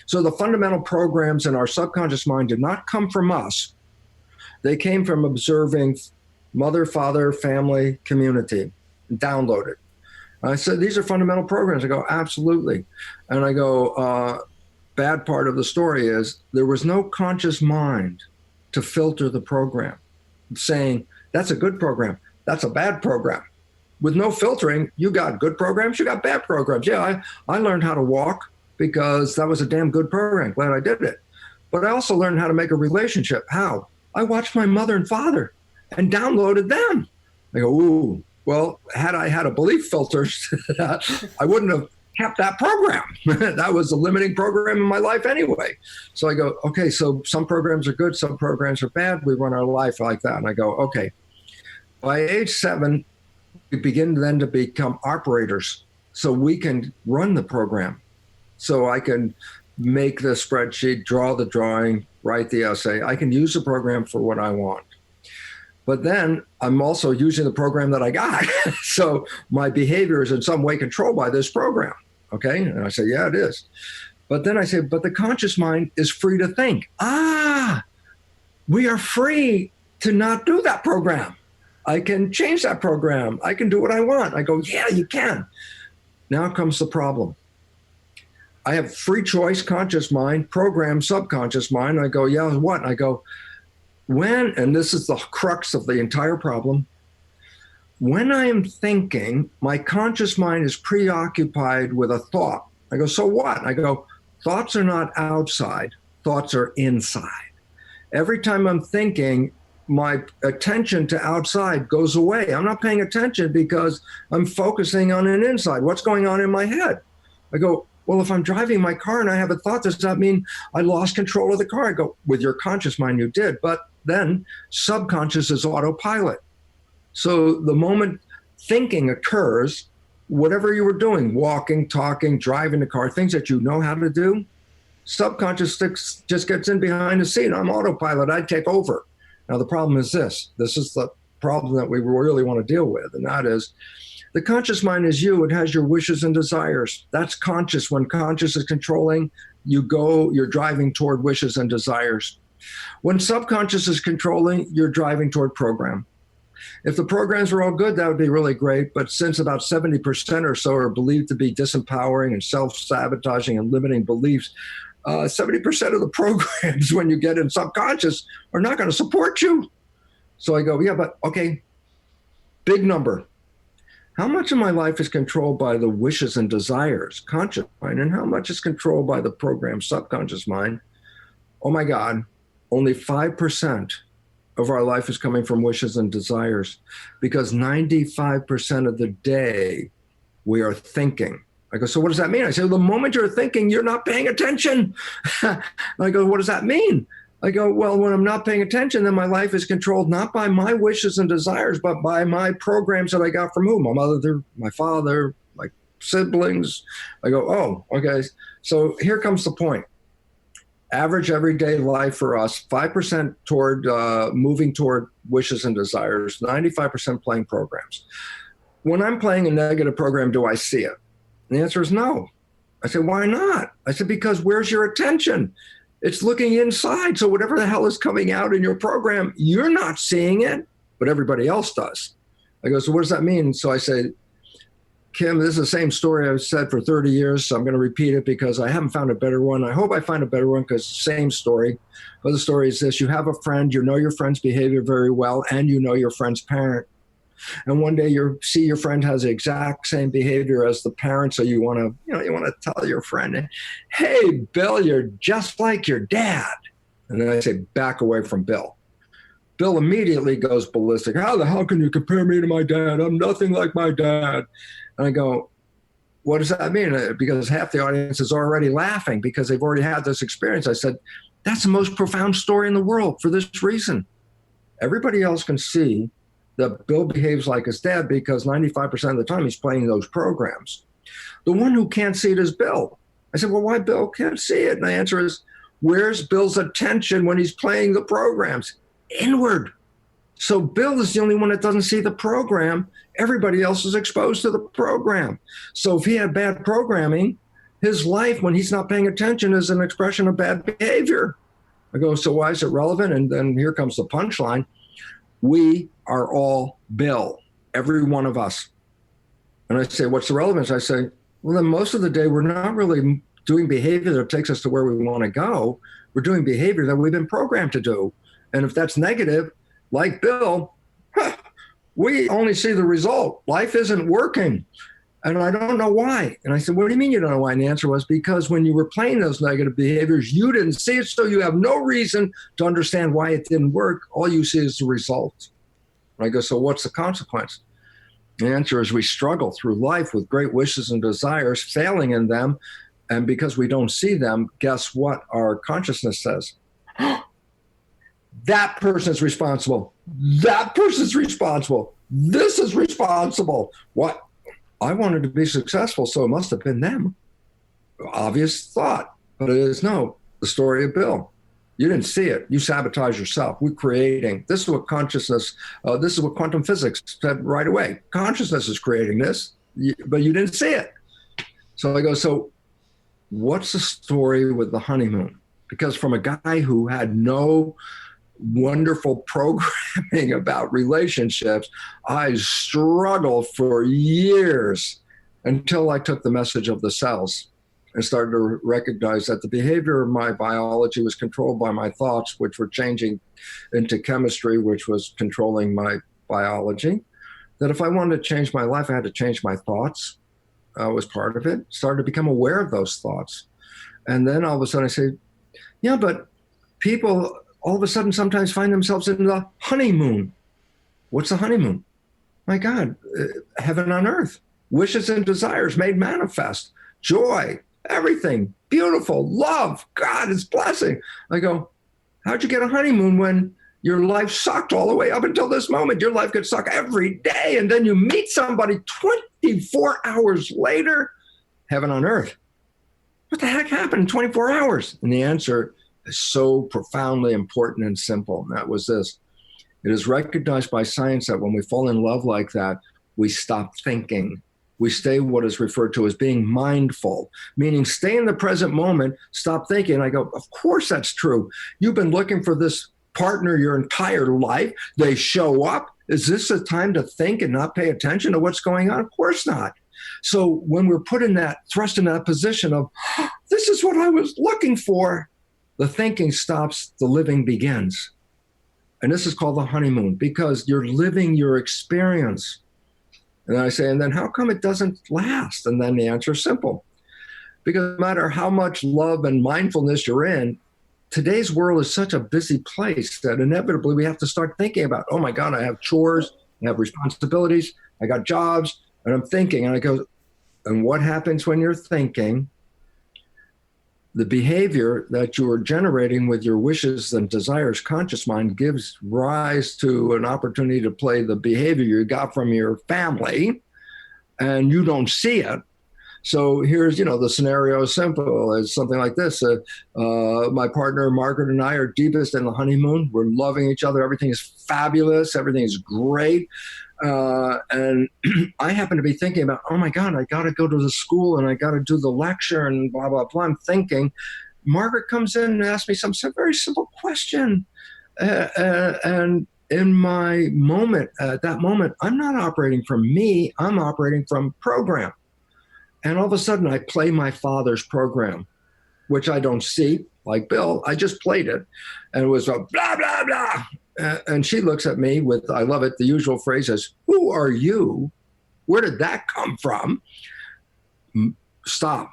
So the fundamental programs in our subconscious mind did not come from us. They came from observing mother, father, family, community, and downloaded. I said, these are fundamental programs. I go, absolutely. And I go, bad part of the story is there was no conscious mind to filter the program, saying, that's a good program, that's a bad program. With no filtering, you got good programs, you got bad programs. Yeah, I learned how to walk because that was a damn good program. Glad I did it. But I also learned how to make a relationship. How? I watched my mother and father and downloaded them. I go, ooh, well, had I had a belief filter, I wouldn't have kept that program. That was a limiting program in my life anyway. So I go, okay, so some programs are good, some programs are bad. We run our life like that. And I go, okay. By age 7, we begin then to become operators so we can run the program. So I can make the spreadsheet, draw the drawing, write the essay. I can use the program for what I want. But then I'm also using the program that I got. So my behavior is in some way controlled by this program. Okay. And I say, yeah, it is. But then I say, but the conscious mind is free to think. We are free to not do that program. I can change that program. I can do what I want. I go, yeah, you can. Now comes the problem. I have free choice, conscious mind, program, subconscious mind. I go, yeah, what? I go, when, and this is the crux of the entire problem, when I am thinking, my conscious mind is preoccupied with a thought. I go, so what? I go, thoughts are not outside, thoughts are inside. Every time I'm thinking, my attention to outside goes away. I'm not paying attention because I'm focusing on an inside. What's going on in my head? I go, well, if I'm driving my car and I have a thought, does that mean I lost control of the car? I go, with your conscious mind, you did. But then subconscious is autopilot. So the moment thinking occurs, whatever you were doing, walking, talking, driving the car, things that you know how to do, subconscious just gets in behind the seat. I'm autopilot. I take over. Now, the problem is this. This is the problem that we really want to deal with, and that is the conscious mind is you. It has your wishes and desires. That's conscious. When conscious is controlling, you're driving toward wishes and desires. When subconscious is controlling, you're driving toward program. If the programs were all good, that would be really great. But since about 70% or so are believed to be disempowering and self-sabotaging and limiting beliefs, 70% of the programs when you get in subconscious are not going to support you. So I go, yeah, but okay, big number. How much of my life is controlled by the wishes and desires, conscious mind, and how much is controlled by the program, subconscious mind? Oh my God, only 5% of our life is coming from wishes and desires, because 95% of the day we are thinking. I go, so what does that mean? I say, well, the moment you're thinking, you're not paying attention. I go, what does that mean? I go, well, when I'm not paying attention, then my life is controlled not by my wishes and desires, but by my programs that I got from who? My mother, my father, my siblings. I go, oh, okay. So here comes the point. Average everyday life for us, 5% toward moving toward wishes and desires, 95% playing programs. When I'm playing a negative program, do I see it? And the answer is no. I said, why not? I said, because where's your attention? It's looking inside. So whatever the hell is coming out in your program, you're not seeing it, but everybody else does. I go, so what does that mean? So I say, Kim, this is the same story I've said for 30 years, so I'm going to repeat it because I haven't found a better one. I hope I find a better one because same story. But the story is this. You have a friend, you know your friend's behavior very well, and you know your friend's parent. And one day you see your friend has the exact same behavior as the parent, so you want to tell your friend, hey, Bill, you're just like your dad. And then I say, back away from Bill. Bill immediately goes ballistic. How the hell can you compare me to my dad? I'm nothing like my dad. And I go, what does that mean? Because half the audience is already laughing because they've already had this experience. I said, that's the most profound story in the world for this reason. Everybody else can see that Bill behaves like his dad because 95% of the time he's playing those programs. The one who can't see it is Bill. I said, well, why Bill can't see it? And the answer is, where's Bill's attention when he's playing the programs? Inward. So Bill is the only one that doesn't see the program. Everybody else is exposed to the program. So if he had bad programming, his life, when he's not paying attention, is an expression of bad behavior. I go, so why is it relevant? And then here comes the punchline. We are all Bill, every one of us. And I say, what's the relevance? I say, well, then most of the day, we're not really doing behavior that takes us to where we want to go. We're doing behavior that we've been programmed to do. And if that's negative, like Bill, we only see the result. Life isn't working. And I don't know why. And I said, what do you mean you don't know why? And the answer was because when you were playing those negative behaviors, you didn't see it. So you have no reason to understand why it didn't work. All you see is the result. And I go, so what's the consequence? The answer is we struggle through life with great wishes and desires, failing in them. And because we don't see them, guess what our consciousness says? That person's responsible. That person's responsible. This is responsible. What? I wanted to be successful, so it must have been them. Obvious thought, but it is no. The story of Bill. You didn't see it. You sabotage yourself. We're creating. This is what consciousness, this is what quantum physics said right away. Consciousness is creating this, but you didn't see it. So I go, so what's the story with the honeymoon? Because from a guy who had no wonderful programming about relationships, I struggled for years until I took the message of the cells and started to recognize that the behavior of my biology was controlled by my thoughts, which were changing into chemistry, which was controlling my biology. That if I wanted to change my life, I had to change my thoughts. Was part of it. Started to become aware of those thoughts. And then all of a sudden I say, yeah, but people all of a sudden sometimes find themselves in the honeymoon. What's the honeymoon? My God, heaven on earth, wishes and desires made manifest, joy, everything, beautiful, love, God is blessing. I go, how'd you get a honeymoon when your life sucked all the way up until this moment? Your life could suck every day. And then you meet somebody 24 hours later, heaven on earth. What the heck happened in 24 hours? And the answer is so profoundly important and simple. And that was this. It is recognized by science that when we fall in love like that, we stop thinking. We stay what is referred to as being mindful, meaning stay in the present moment, stop thinking. And I go, of course that's true. You've been looking for this partner your entire life. They show up. Is this a time to think and not pay attention to what's going on? Of course not. So when we're put in that, thrust in that position of, this is what I was looking for, the thinking stops, the living begins. And this is called the honeymoon because you're living your experience. And I say, and then how come it doesn't last? And then the answer is simple. Because no matter how much love and mindfulness you're in, today's world is such a busy place that inevitably we have to start thinking about, oh my God, I have chores, I have responsibilities, I got jobs, and I'm thinking, and I go, and what happens when you're thinking? The behavior that you are generating with your wishes and desires conscious mind gives rise to an opportunity to play the behavior you got from your family, and you don't see it. So here's, the scenario is simple. It's something like this. My partner, Margaret, and I are deepest in the honeymoon. We're loving each other. Everything is fabulous. Everything is great. And I happen to be thinking about, oh my God, I got to go to the school and I got to do the lecture and blah, blah, blah. I'm thinking, Margaret comes in and asks me some very simple question. And in my moment, at that moment, I'm not operating from me. I'm operating from program. And all of a sudden, I play my father's program, which I don't see, like Bill. I just played it. And it was a blah, blah, blah. And she looks at me with, I love it, the usual phrase is, who are you? Where did that come from? Stop.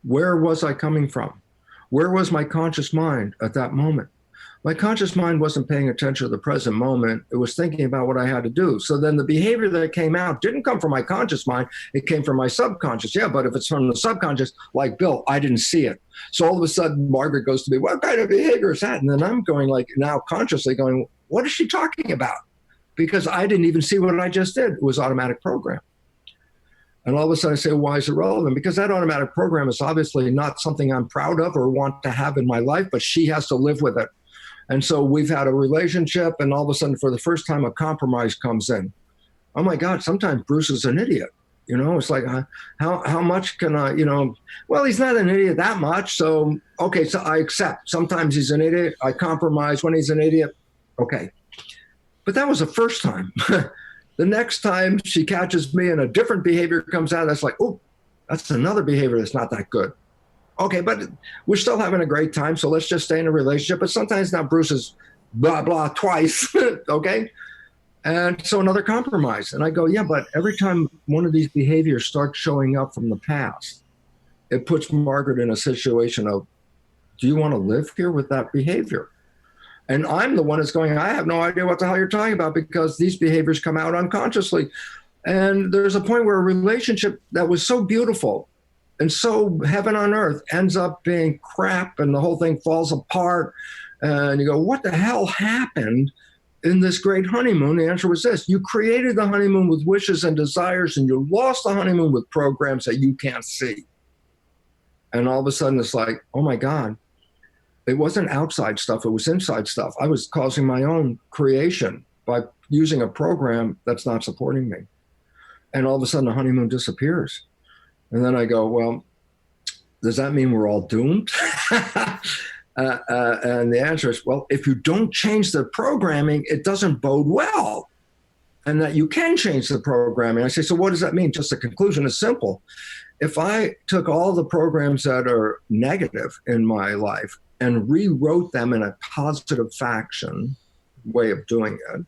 Where was I coming from? Where was my conscious mind at that moment? My conscious mind wasn't paying attention to the present moment. It was thinking about what I had to do. So then the behavior that came out didn't come from my conscious mind. It came from my subconscious. Yeah, but if it's from the subconscious, like Bill, I didn't see it. So all of a sudden, Margaret goes to me, what kind of behavior is that? And then I'm going now consciously going, what is she talking about? Because I didn't even see what I just did. It was automatic program. And all of a sudden I say, why is it relevant? Because that automatic program is obviously not something I'm proud of or want to have in my life, but she has to live with it. And so we've had a relationship, and all of a sudden, for the first time, a compromise comes in. Oh my God, sometimes Bruce is an idiot. It's like, how much can I, well, he's not an idiot that much. So, okay, so I accept. Sometimes he's an idiot. I compromise when he's an idiot. Okay. But that was the first time. The next time she catches me and a different behavior comes out, that's like, oh, that's another behavior that's not that good. Okay, but we're still having a great time, so let's just stay in a relationship. But sometimes now Bruce is blah, blah twice, okay? And so another compromise. And I go, yeah, but every time one of these behaviors starts showing up from the past, it puts Margaret in a situation of, do you want to live here with that behavior? And I'm the one that's going, I have no idea what the hell you're talking about because these behaviors come out unconsciously. And there's a point where a relationship that was so beautiful and so heaven on earth ends up being crap and the whole thing falls apart. And you go, what the hell happened in this great honeymoon? The answer was this. You created the honeymoon with wishes and desires, and you lost the honeymoon with programs that you can't see. And all of a sudden it's like, oh my God, it wasn't outside stuff. It was inside stuff. I was causing my own creation by using a program that's not supporting me. And all of a sudden the honeymoon disappears. And then I go, well, does that mean we're all doomed? And the answer is, well, if you don't change the programming, it doesn't bode well. And that you can change the programming. I say, so what does that mean? Just the conclusion is simple. If I took all the programs that are negative in my life and rewrote them in a positive faction way of doing it,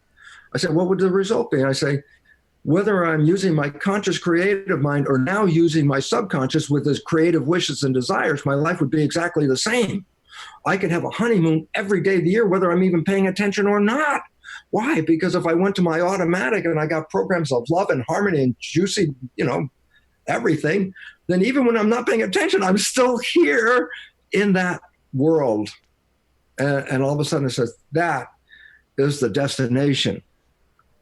I said, what would the result be? And I say, whether I'm using my conscious creative mind or now using my subconscious with his creative wishes and desires, my life would be exactly the same. I could have a honeymoon every day of the year, whether I'm even paying attention or not. Why? Because if I went to my automatic and I got programs of love and harmony and juicy, everything, then even when I'm not paying attention, I'm still here in that world. And all of a sudden it says, that is the destination.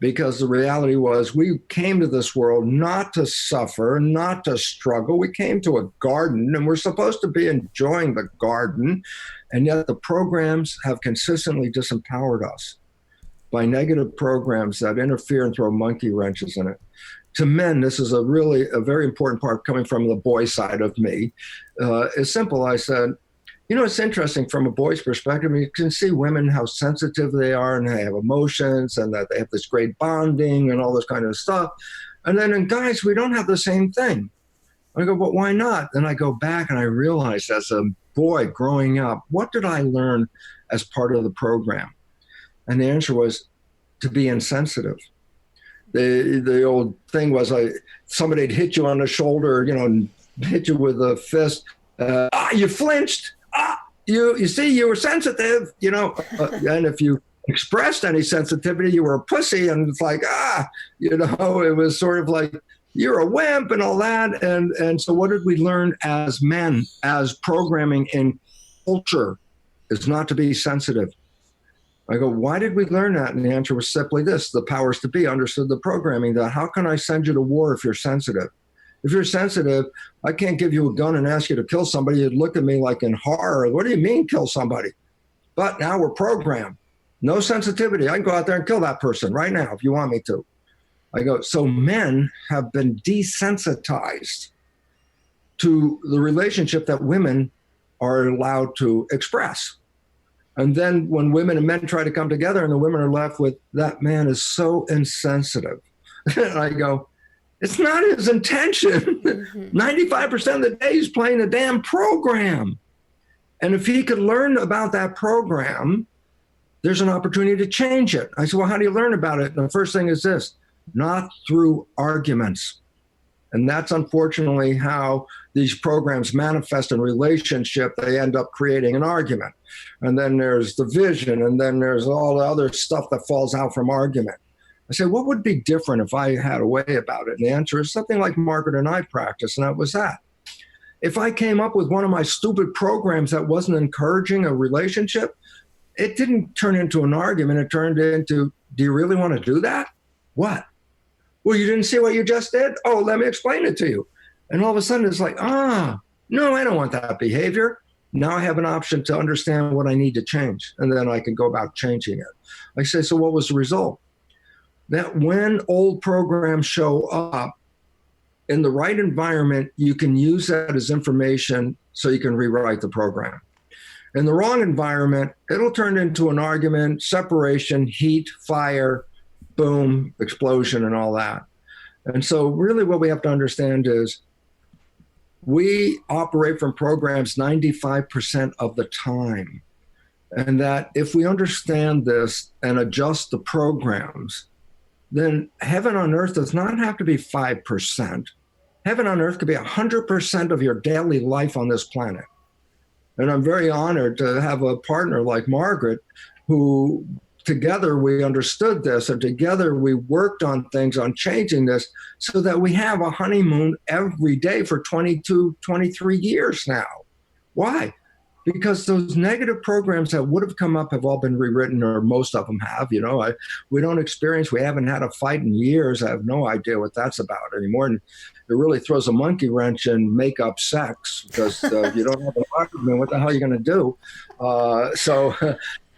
Because the reality was we came to this world not to suffer, not to struggle. We came to a garden and we're supposed to be enjoying the garden. And yet the programs have consistently disempowered us by negative programs that interfere and throw monkey wrenches in it. To men, this is a very important part coming from the boy side of me. It's simple. I said, it's interesting from a boy's perspective. You can see women, how sensitive they are and they have emotions and that they have this great bonding and all this kind of stuff. And then in guys, we don't have the same thing. I go, but why not? Then I go back and I realize as a boy growing up, what did I learn as part of the program? And the answer was to be insensitive. The old thing was somebody'd hit you on the shoulder, and hit you with a fist. You flinched. you see, you were sensitive, and if you expressed any sensitivity, you were a pussy. And it's like, it was sort of like, you're a wimp and all that. And so what did we learn as men, as programming in culture is not to be sensitive? I go, why did we learn that? And the answer was simply this: the powers to be understood the programming that how can I send you to war if you're sensitive? If you're sensitive, I can't give you a gun and ask you to kill somebody. You'd look at me like in horror. What do you mean kill somebody? But now we're programmed. No sensitivity. I can go out there and kill that person right now if you want me to. I go, so men have been desensitized to the relationship that women are allowed to express. And then when women and men try to come together and the women are left with, that man is so insensitive. And I go, it's not his intention. 95% of the day he's playing a damn program. And if he could learn about that program, there's an opportunity to change it. I said, well, how do you learn about it? And the first thing is this: not through arguments. And that's unfortunately how these programs manifest in relationship. They end up creating an argument. And then there's division, and then there's all the other stuff that falls out from argument. I said, what would be different if I had a way about it? And the answer is something like Margaret and I practice, and that was that. If I came up with one of my stupid programs that wasn't encouraging a relationship, it didn't turn into an argument. It turned into, do you really want to do that? What? Well, you didn't see what you just did? Oh, let me explain it to you. And all of a sudden it's like, no, I don't want that behavior. Now I have an option to understand what I need to change. And then I can go about changing it. I say, so what was the result? That when old programs show up in the right environment, you can use that as information so you can rewrite the program. In the wrong environment, it'll turn into an argument, separation, heat, fire, boom, explosion, and all that. And so really what we have to understand is we operate from programs 95% of the time. And that if we understand this and adjust the programs, then heaven on earth does not have to be 5%. Heaven on earth could be 100% of your daily life on this planet. And I'm very honored to have a partner like Margaret, who together we understood this, and together we worked on things, on changing this, so that we have a honeymoon every day for 22, 23 years now. Why? Because those negative programs that would have come up have all been rewritten, or most of them have. We haven't had a fight in years. I have no idea what that's about anymore. And it really throws a monkey wrench in make-up sex, because you don't have an argument. What the hell are you going to do? So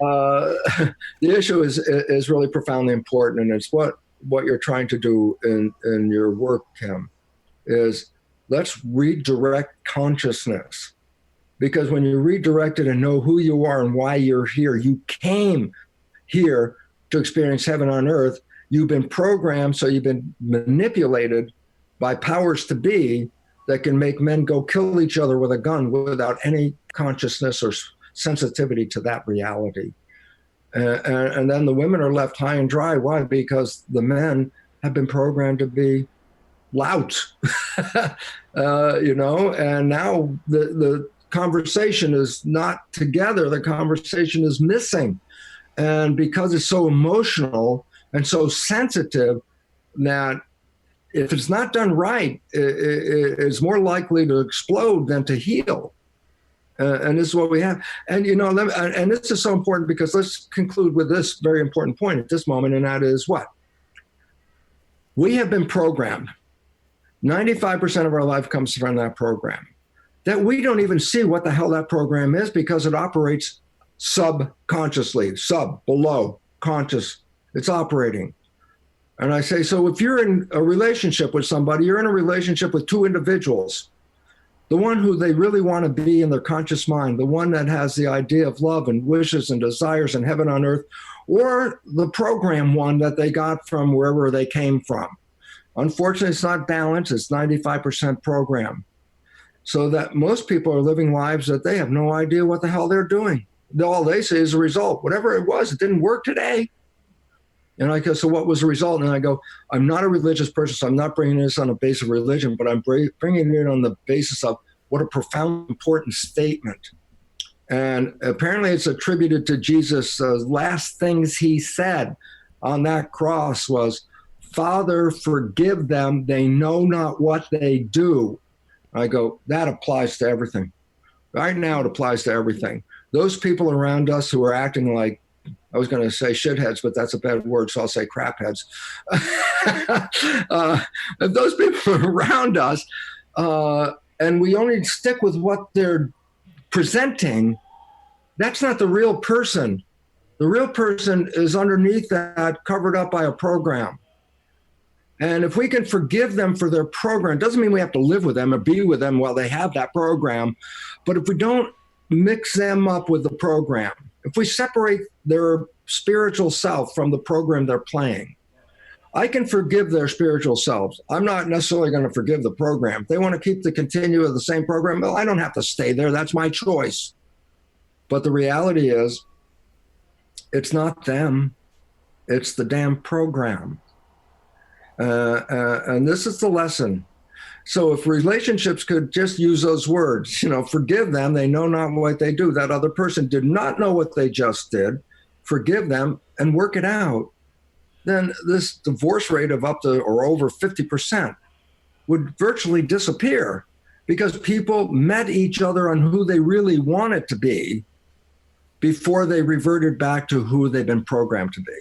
the issue is really profoundly important, and it's what you're trying to do in your work, Kim, is let's redirect consciousness. Because when you redirect it and know who you are and why you're here, you came here to experience heaven on earth. You've been programmed, so you've been manipulated by powers to be that can make men go kill each other with a gun without any consciousness or sensitivity to that reality. And then the women are left high and dry. Why? Because the men have been programmed to be louts, and now the conversation is not together. The conversation is missing. And because it's so emotional and so sensitive, that if it's not done right, it's more likely to explode than to heal. And this is what we have. And, and this is so important, because let's conclude with this very important point at this moment, and that is what? We have been programmed. 95% of our life comes from that program. That we don't even see what the hell that program is, because it operates subconsciously, below, conscious. It's operating. And I say, so if you're in a relationship with somebody, you're in a relationship with two individuals. The one who they really want to be in their conscious mind, the one that has the idea of love and wishes and desires and heaven on earth, or the program one that they got from wherever they came from. Unfortunately, it's not balanced. It's 95% program. So that most people are living lives that they have no idea what the hell they're doing. All they see is the result. Whatever it was, it didn't work today. And I go, so what was the result? And I go, I'm not a religious person, so I'm not bringing this on a basis of religion, but I'm bringing it on the basis of what a profound, important statement. And apparently it's attributed to Jesus. Last things he said on that cross was, Father, forgive them. They know not what they do. I go, that applies to everything. Right now, it applies to everything. Those people around us who are acting like, I was going to say shitheads, but that's a bad word, so I'll say crapheads. If those people are around us, and we only stick with what they're presenting, that's not the real person. The real person is underneath that, covered up by a program. And if we can forgive them for their program, it doesn't mean we have to live with them or be with them while they have that program. But if we don't mix them up with the program, if we separate their spiritual self from the program they're playing, I can forgive their spiritual selves. I'm not necessarily going to forgive the program. If they want to keep the continue of the same program, well, I don't have to stay there. That's my choice. But the reality is, it's not them. It's the damn program. And this is the lesson. So if relationships could just use those words, forgive them, they know not what they do. That other person did not know what they just did. Forgive them and work it out. Then this divorce rate of up to or over 50% would virtually disappear, because people met each other on who they really wanted to be before they reverted back to who they've been programmed to be.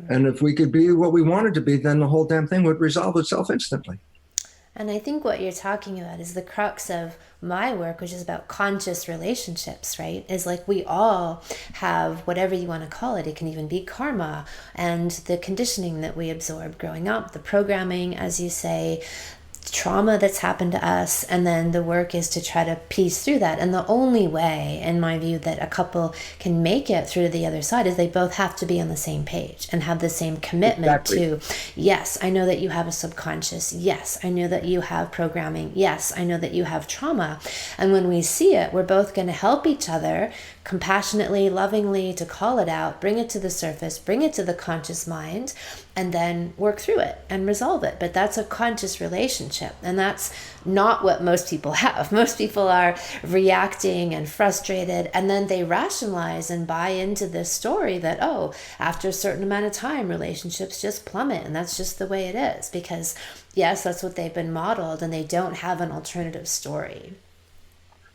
And if we could be what we wanted to be, then the whole damn thing would resolve itself instantly. And I think what you're talking about is the crux of my work, which is about conscious relationships, right? Is like we all have whatever you want to call it. It can even be karma and the conditioning that we absorb growing up, the programming, as you say, trauma that's happened to us, and then the work is to try to piece through that. And the only way, in my view, that a couple can make it through to the other side is they both have to be on the same page and have the same commitment to, yes, I know that you have a subconscious. Yes, I know that you have programming. Yes, I know that you have trauma. And when we see it, we're both going to help each other compassionately, lovingly, to call it out, bring it to the surface, bring it to the conscious mind, and then work through it and resolve it. But that's a conscious relationship, and that's not what most people have. Most people are reacting and frustrated, and then they rationalize and buy into this story that, oh, after a certain amount of time, relationships just plummet, and that's just the way it is, because yes, that's what they've been modeled, and they don't have an alternative story.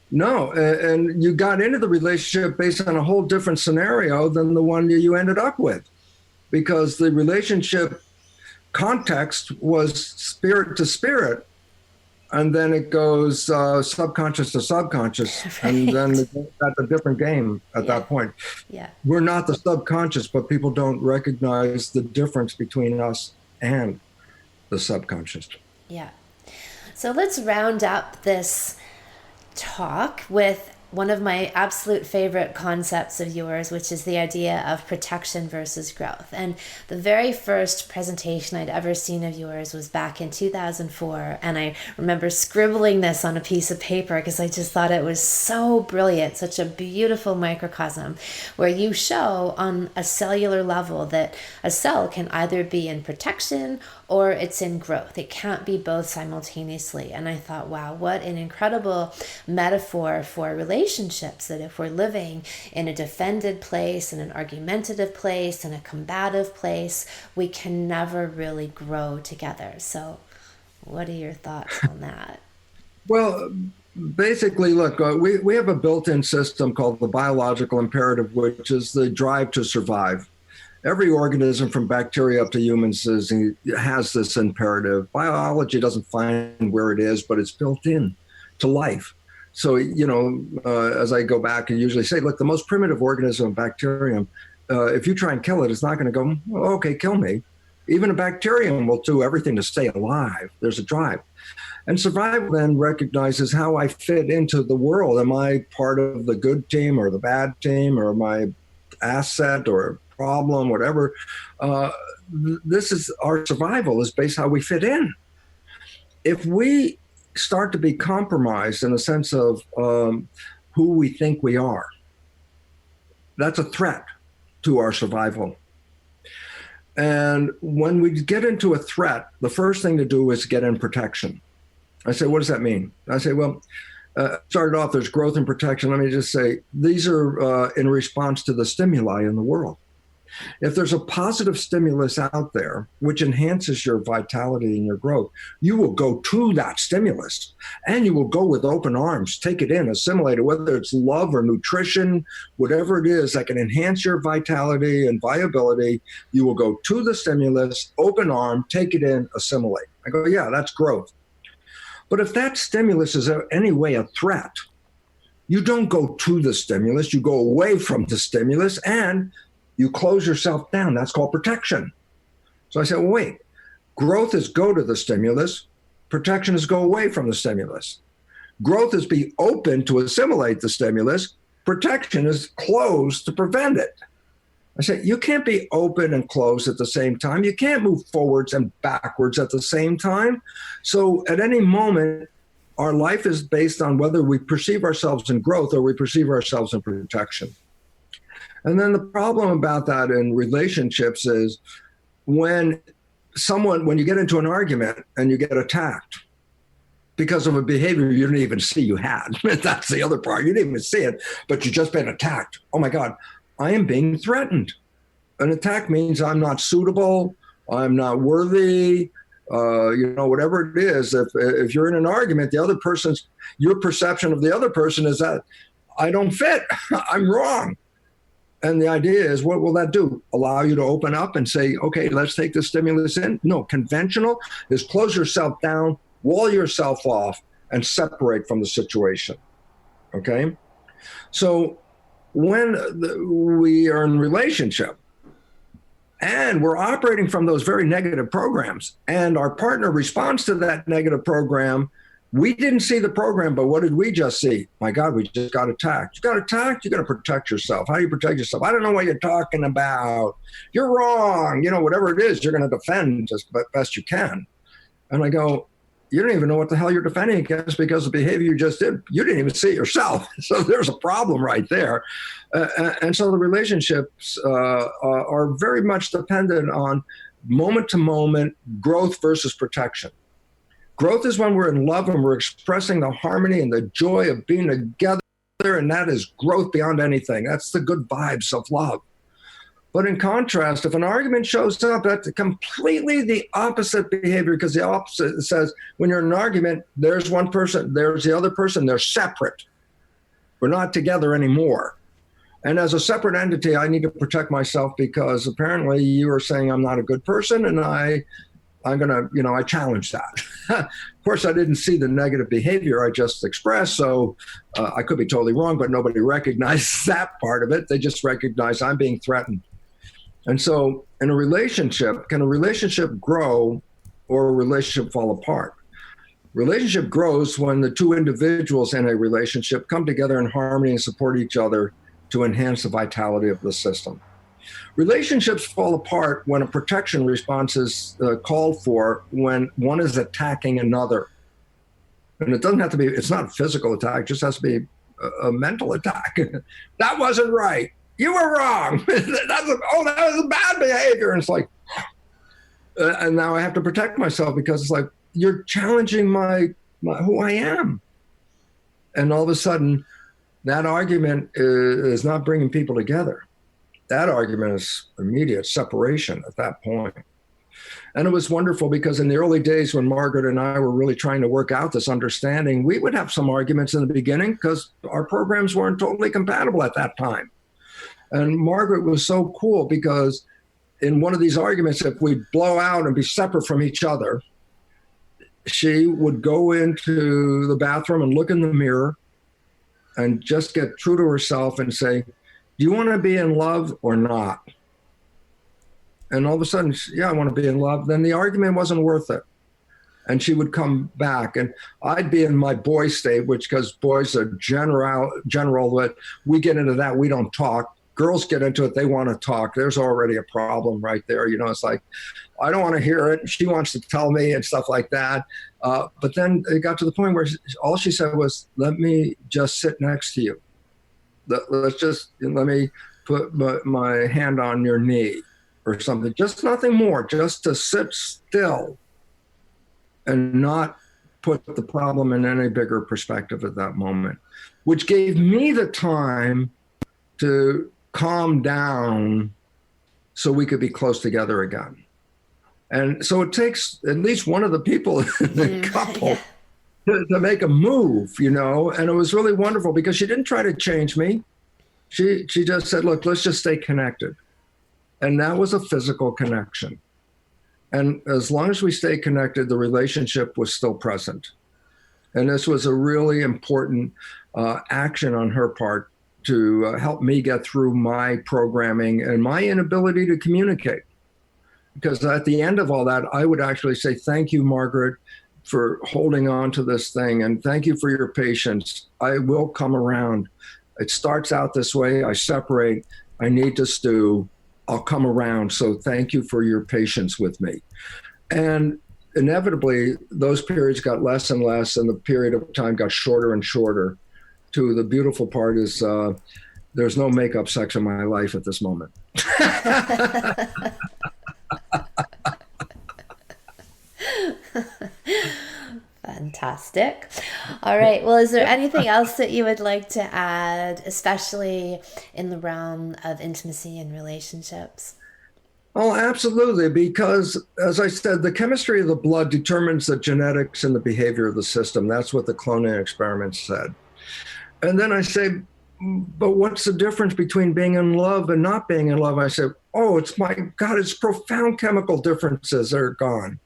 No, and you got into the relationship based on a whole different scenario than the one you ended up with, because the relationship context was spirit to spirit, and then it goes subconscious to subconscious, right. And then that's a different game at that point. Yeah, we're not the subconscious, but people don't recognize the difference between us and the subconscious. Yeah. So let's round up this talk with one of my absolute favorite concepts of yours, which is the idea of protection versus growth. And the very first presentation I'd ever seen of yours was back in 2004. And I remember scribbling this on a piece of paper because I just thought it was so brilliant, such a beautiful microcosm, where you show on a cellular level that a cell can either be in protection or it's in growth. It can't be both simultaneously. And I thought, wow, what an incredible metaphor for relationships, that if we're living in a defended place, in an argumentative place, in a combative place, we can never really grow together. So what are your thoughts on that? Well, basically, look, we have a built-in system called the biological imperative, which is the drive to survive. Every organism from bacteria up to humans has this imperative. Biology doesn't find where it is, but it's built in to life. So, as I go back and usually say, look, the most primitive organism, bacterium, if you try and kill it, it's not going to go, oh, okay, kill me. Even a bacterium will do everything to stay alive. There's a drive. And survival then recognizes how I fit into the world. Am I part of the good team or the bad team, or am I asset or problem, whatever? This is our survival is based how we fit in. If we start to be compromised in a sense of who we think we are, that's a threat to our survival. And when we get into a threat, the first thing to do is get in protection. I say, what does that mean? I say, well, Started off, there's growth and protection. Let me just say, these are in response to the stimuli in the world. If there's a positive stimulus out there, which enhances your vitality and your growth, you will go to that stimulus and you will go with open arms, take it in, assimilate it, whether it's love or nutrition, whatever it is that can enhance your vitality and viability. You will go to the stimulus, open arm, take it in, assimilate. I go, yeah, that's growth. But if that stimulus is in any way a threat, you don't go to the stimulus, you go away from the stimulus and you close yourself down. That's called protection. So I said, well, wait, growth is go to the stimulus. Protection is go away from the stimulus. Growth is be open to assimilate the stimulus. Protection is close to prevent it. I said, you can't be open and closed at the same time. You can't move forwards and backwards at the same time. So at any moment, our life is based on whether we perceive ourselves in growth or we perceive ourselves in protection. And then the problem about that in relationships is when you get into an argument and you get attacked because of a behavior you didn't even see you had. That's the other part. You didn't even see it, but you've just been attacked. Oh my God, I am being threatened. An attack means I'm not suitable, I'm not worthy, whatever it is. If you're in an argument, your perception of the other person is that I don't fit, I'm wrong. And the idea is, what will that do? Allow you to open up and say, okay, let's take the stimulus in? No, conventional is close yourself down, wall yourself off, and separate from the situation, okay? So when we are in relationship and we're operating from those very negative programs and our partner responds to that negative program, we didn't see the program, but what did we just see? My God, we just got attacked. You got attacked, you got to protect yourself. How do you protect yourself? I don't know what you're talking about. You're wrong. Whatever it is, you're going to defend as best you can. And I go, you don't even know what the hell you're defending against because the behavior you just did, you didn't even see it yourself. So there's a problem right there. And so the relationships are very much dependent on moment to moment growth versus protection. Growth is when we're in love and we're expressing the harmony and the joy of being together, and that is growth beyond anything. That's the good vibes of love. But in contrast, if an argument shows up, that's completely the opposite behavior, because the opposite says when you're in an argument, there's one person, there's the other person, they're separate. We're not together anymore. And as a separate entity, I need to protect myself because apparently you are saying I'm not a good person, and I'm going to, I challenge that. Of course, I didn't see the negative behavior I just expressed, so I could be totally wrong, but nobody recognized that part of it. They just recognize I'm being threatened. And so in a relationship, can a relationship grow or a relationship fall apart? Relationship grows when the two individuals in a relationship come together in harmony and support each other to enhance the vitality of the system. Relationships fall apart when a protection response is called for when one is attacking another. And it doesn't have to be, it's not a physical attack, it just has to be a mental attack. That wasn't right. You were wrong. That was a bad behavior. And it's like, and now I have to protect myself because it's like, you're challenging my who I am. And all of a sudden, that argument is not bringing people together. That argument is immediate separation at that point. And it was wonderful because in the early days when Margaret and I were really trying to work out this understanding, we would have some arguments in the beginning because our programs weren't totally compatible at that time. And Margaret was so cool because in one of these arguments, if we blow out and be separate from each other, she would go into the bathroom and look in the mirror and just get true to herself and say, do you want to be in love or not? And all of a sudden, yeah, I want to be in love. Then the argument wasn't worth it. And she would come back and I'd be in my boy state, which because boys are general, but we get into that, we don't talk. Girls get into it, they want to talk. There's already a problem right there. It's like, I don't want to hear it. She wants to tell me and stuff like that. But then it got to the point where all she said was, let me just sit next to you. Let me put my hand on your knee or something, just nothing more, just to sit still and not put the problem in any bigger perspective at that moment, which gave me the time to calm down so we could be close together again. And so it takes at least one of the people in the couple to make a move, and it was really wonderful because she didn't try to change me. She just said, look, let's just stay connected. And that was a physical connection. And as long as we stayed connected, the relationship was still present. And this was a really important action on her part to help me get through my programming and my inability to communicate. Because at the end of all that, I would actually say, thank you, Margaret, for holding on to this thing. And thank you for your patience. I will come around. It starts out this way. I separate. I need to stew. I'll come around. So thank you for your patience with me. And inevitably, those periods got less and less, and the period of time got shorter and shorter. To the beautiful part is there's no makeup sex in my life at this moment. Fantastic. All right. Well, is there anything else that you would like to add, especially in the realm of intimacy and relationships? Oh, absolutely. Because as I said, the chemistry of the blood determines the genetics and the behavior of the system. That's what the cloning experiments said. And then I say, but what's the difference between being in love and not being in love? I said, oh, it's profound chemical differences that are gone.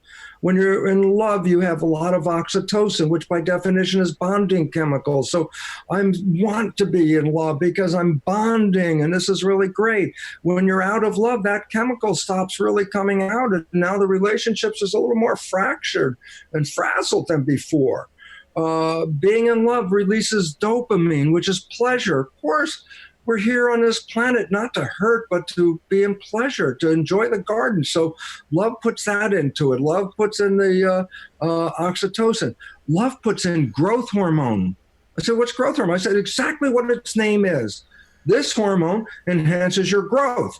When you're in love, you have a lot of oxytocin, which by definition is bonding chemicals. So I want to be in love because I'm bonding, and this is really great. When you're out of love, that chemical stops really coming out, and now the relationships is a little more fractured and frazzled than before. Being in love releases dopamine, which is pleasure. Of course, we're here on this planet not to hurt, but to be in pleasure, to enjoy the garden. So love puts that into it. Love puts in the oxytocin. Love puts in growth hormone. I said, what's growth hormone? I said, exactly what its name is. This hormone enhances your growth.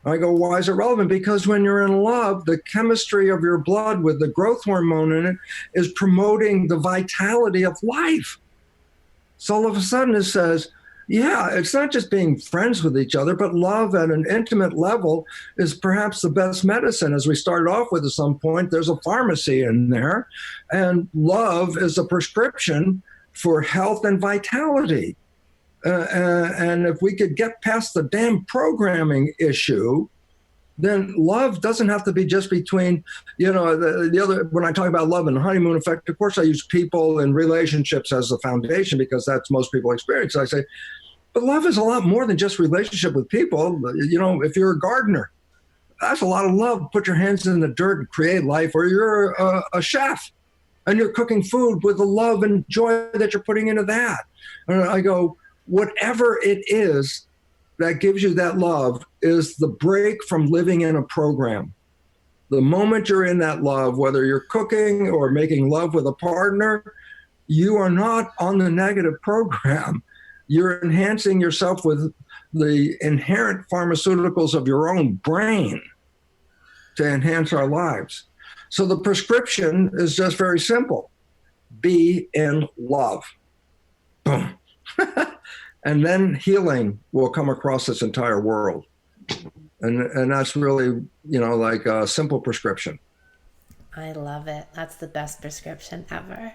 I go, why is it relevant? Because when you're in love, the chemistry of your blood with the growth hormone in it is promoting the vitality of life. So all of a sudden it says, yeah, it's not just being friends with each other, but love at an intimate level is perhaps the best medicine. As we started off with at some point, there's a pharmacy in there, and love is a prescription for health and vitality. And if we could get past the damn programming issue, then love doesn't have to be just between, the other, when I talk about love and the honeymoon effect, of course I use people and relationships as the foundation because that's most people experience. I say, but love is a lot more than just relationship with people. If you're a gardener, that's a lot of love. Put your hands in the dirt and create life. Or you're a chef and you're cooking food with the love and joy that you're putting into that. And I go, whatever it is that gives you that love is the break from living in a program. The moment you're in that love, whether you're cooking or making love with a partner, you are not on the negative program. You're enhancing yourself with the inherent pharmaceuticals of your own brain to enhance our lives. So the prescription is just very simple. Be in love. Boom. And then healing will come across this entire world. And that's really, like a simple prescription. I love it. That's the best prescription ever.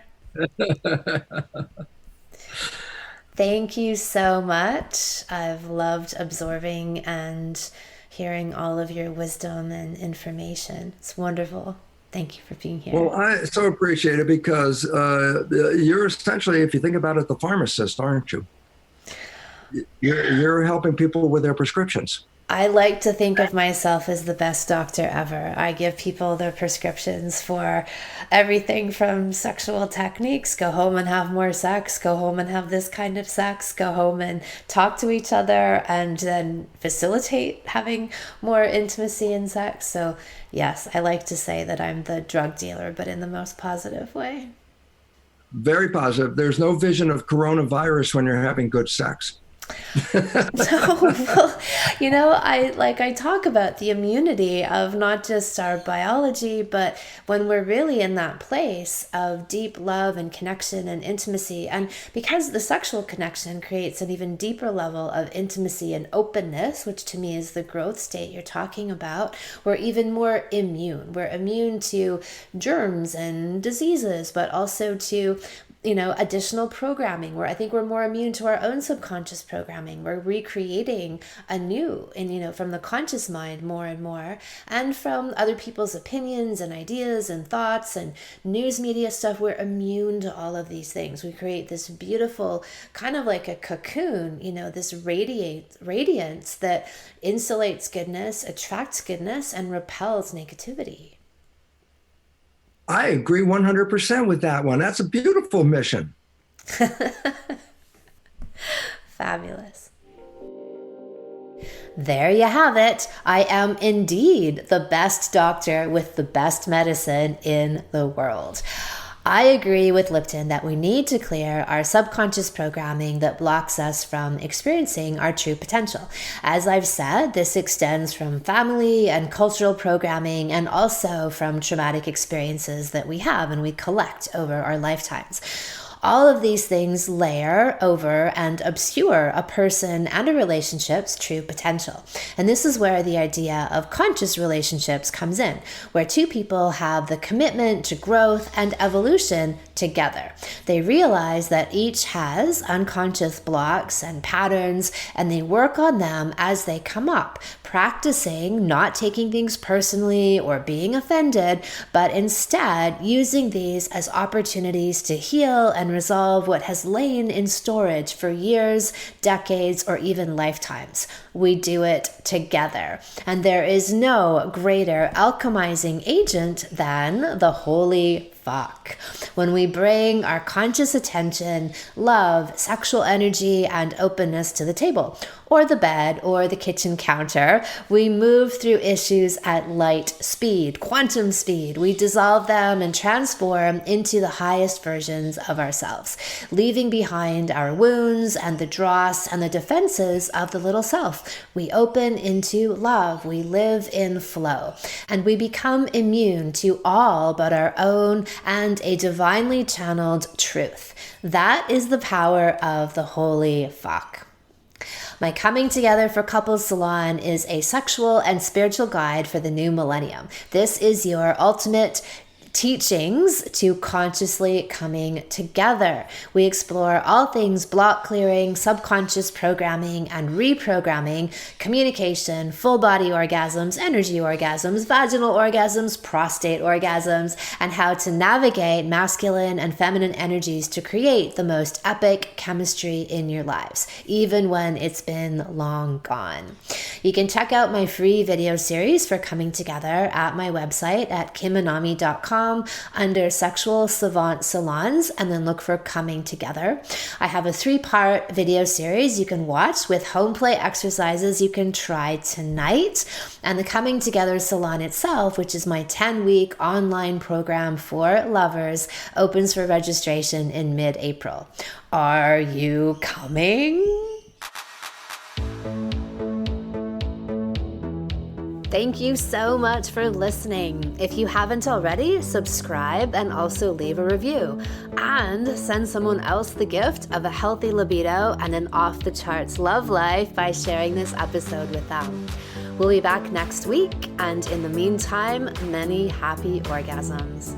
Thank you so much. I've loved absorbing and hearing all of your wisdom and information. It's wonderful. Thank you for being here. Well, I so appreciate it because you're essentially, if you think about it, the pharmacist, aren't you? You're helping people with their prescriptions. I like to think of myself as the best doctor ever. I give people their prescriptions for everything from sexual techniques, go home and have more sex, go home and have this kind of sex, go home and talk to each other, and then facilitate having more intimacy and sex. So yes, I like to say that I'm the drug dealer, but in the most positive way. Very positive. There's no vision of coronavirus when you're having good sex. No, well, I talk about the immunity of not just our biology, but when we're really in that place of deep love and connection and intimacy. And because the sexual connection creates an even deeper level of intimacy and openness, which to me is the growth state you're talking about, we're even more immune. We're immune to germs and diseases, but also to additional programming, where I think we're more immune to our own subconscious programming. We're recreating anew and, from the conscious mind more and more, and from other people's opinions and ideas and thoughts and news media stuff. We're immune to all of these things. We create this beautiful kind of like a cocoon, this radiance that insulates goodness, attracts goodness, and repels negativity. I agree 100% with that one. That's a beautiful mission. Fabulous. There you have it. I am indeed the best doctor with the best medicine in the world. I agree with Lipton that we need to clear our subconscious programming that blocks us from experiencing our true potential. As I've said, this extends from family and cultural programming, and also from traumatic experiences that we have and we collect over our lifetimes. All of these things layer over and obscure a person and a relationship's true potential. And this is where the idea of conscious relationships comes in, where two people have the commitment to growth and evolution together. They realize that each has unconscious blocks and patterns, and they work on them as they come up, practicing not taking things personally or being offended, but instead using these as opportunities to heal and resolve what has lain in storage for years, decades, or even lifetimes. We do it together. And there is no greater alchemizing agent than the holy fuck. When we bring our conscious attention, love, sexual energy, and openness to the table, or the bed, or the kitchen counter, we move through issues at light speed, quantum speed. We dissolve them and transform into the highest versions of ourselves, leaving behind our wounds and the dross and the defenses of the little self. We open into love. We live in flow, and we become immune to all but our own and a divinely channeled truth. That is the power of the holy fuck. My Coming Together for Couples Salon is a sexual and spiritual guide for the new millennium. This is your ultimate teachings to consciously coming together. We explore all things block clearing, subconscious programming and reprogramming, communication, full body orgasms, energy orgasms, vaginal orgasms, prostate orgasms, and how to navigate masculine and feminine energies to create the most epic chemistry in your lives, even when it's been long gone. You can check out my free video series for coming together at my website at kimanami.com under Sexual Savant Salons, and then look for Coming Together. I have a 3-part video series you can watch with home play exercises you can try tonight. And the Coming Together Salon itself, which is my 10-week online program for lovers, opens for registration in mid-April. Are you coming? Thank you so much for listening. If you haven't already, subscribe and also leave a review. And send someone else the gift of a healthy libido and an off-the-charts love life by sharing this episode with them. We'll be back next week, and in the meantime, many happy orgasms.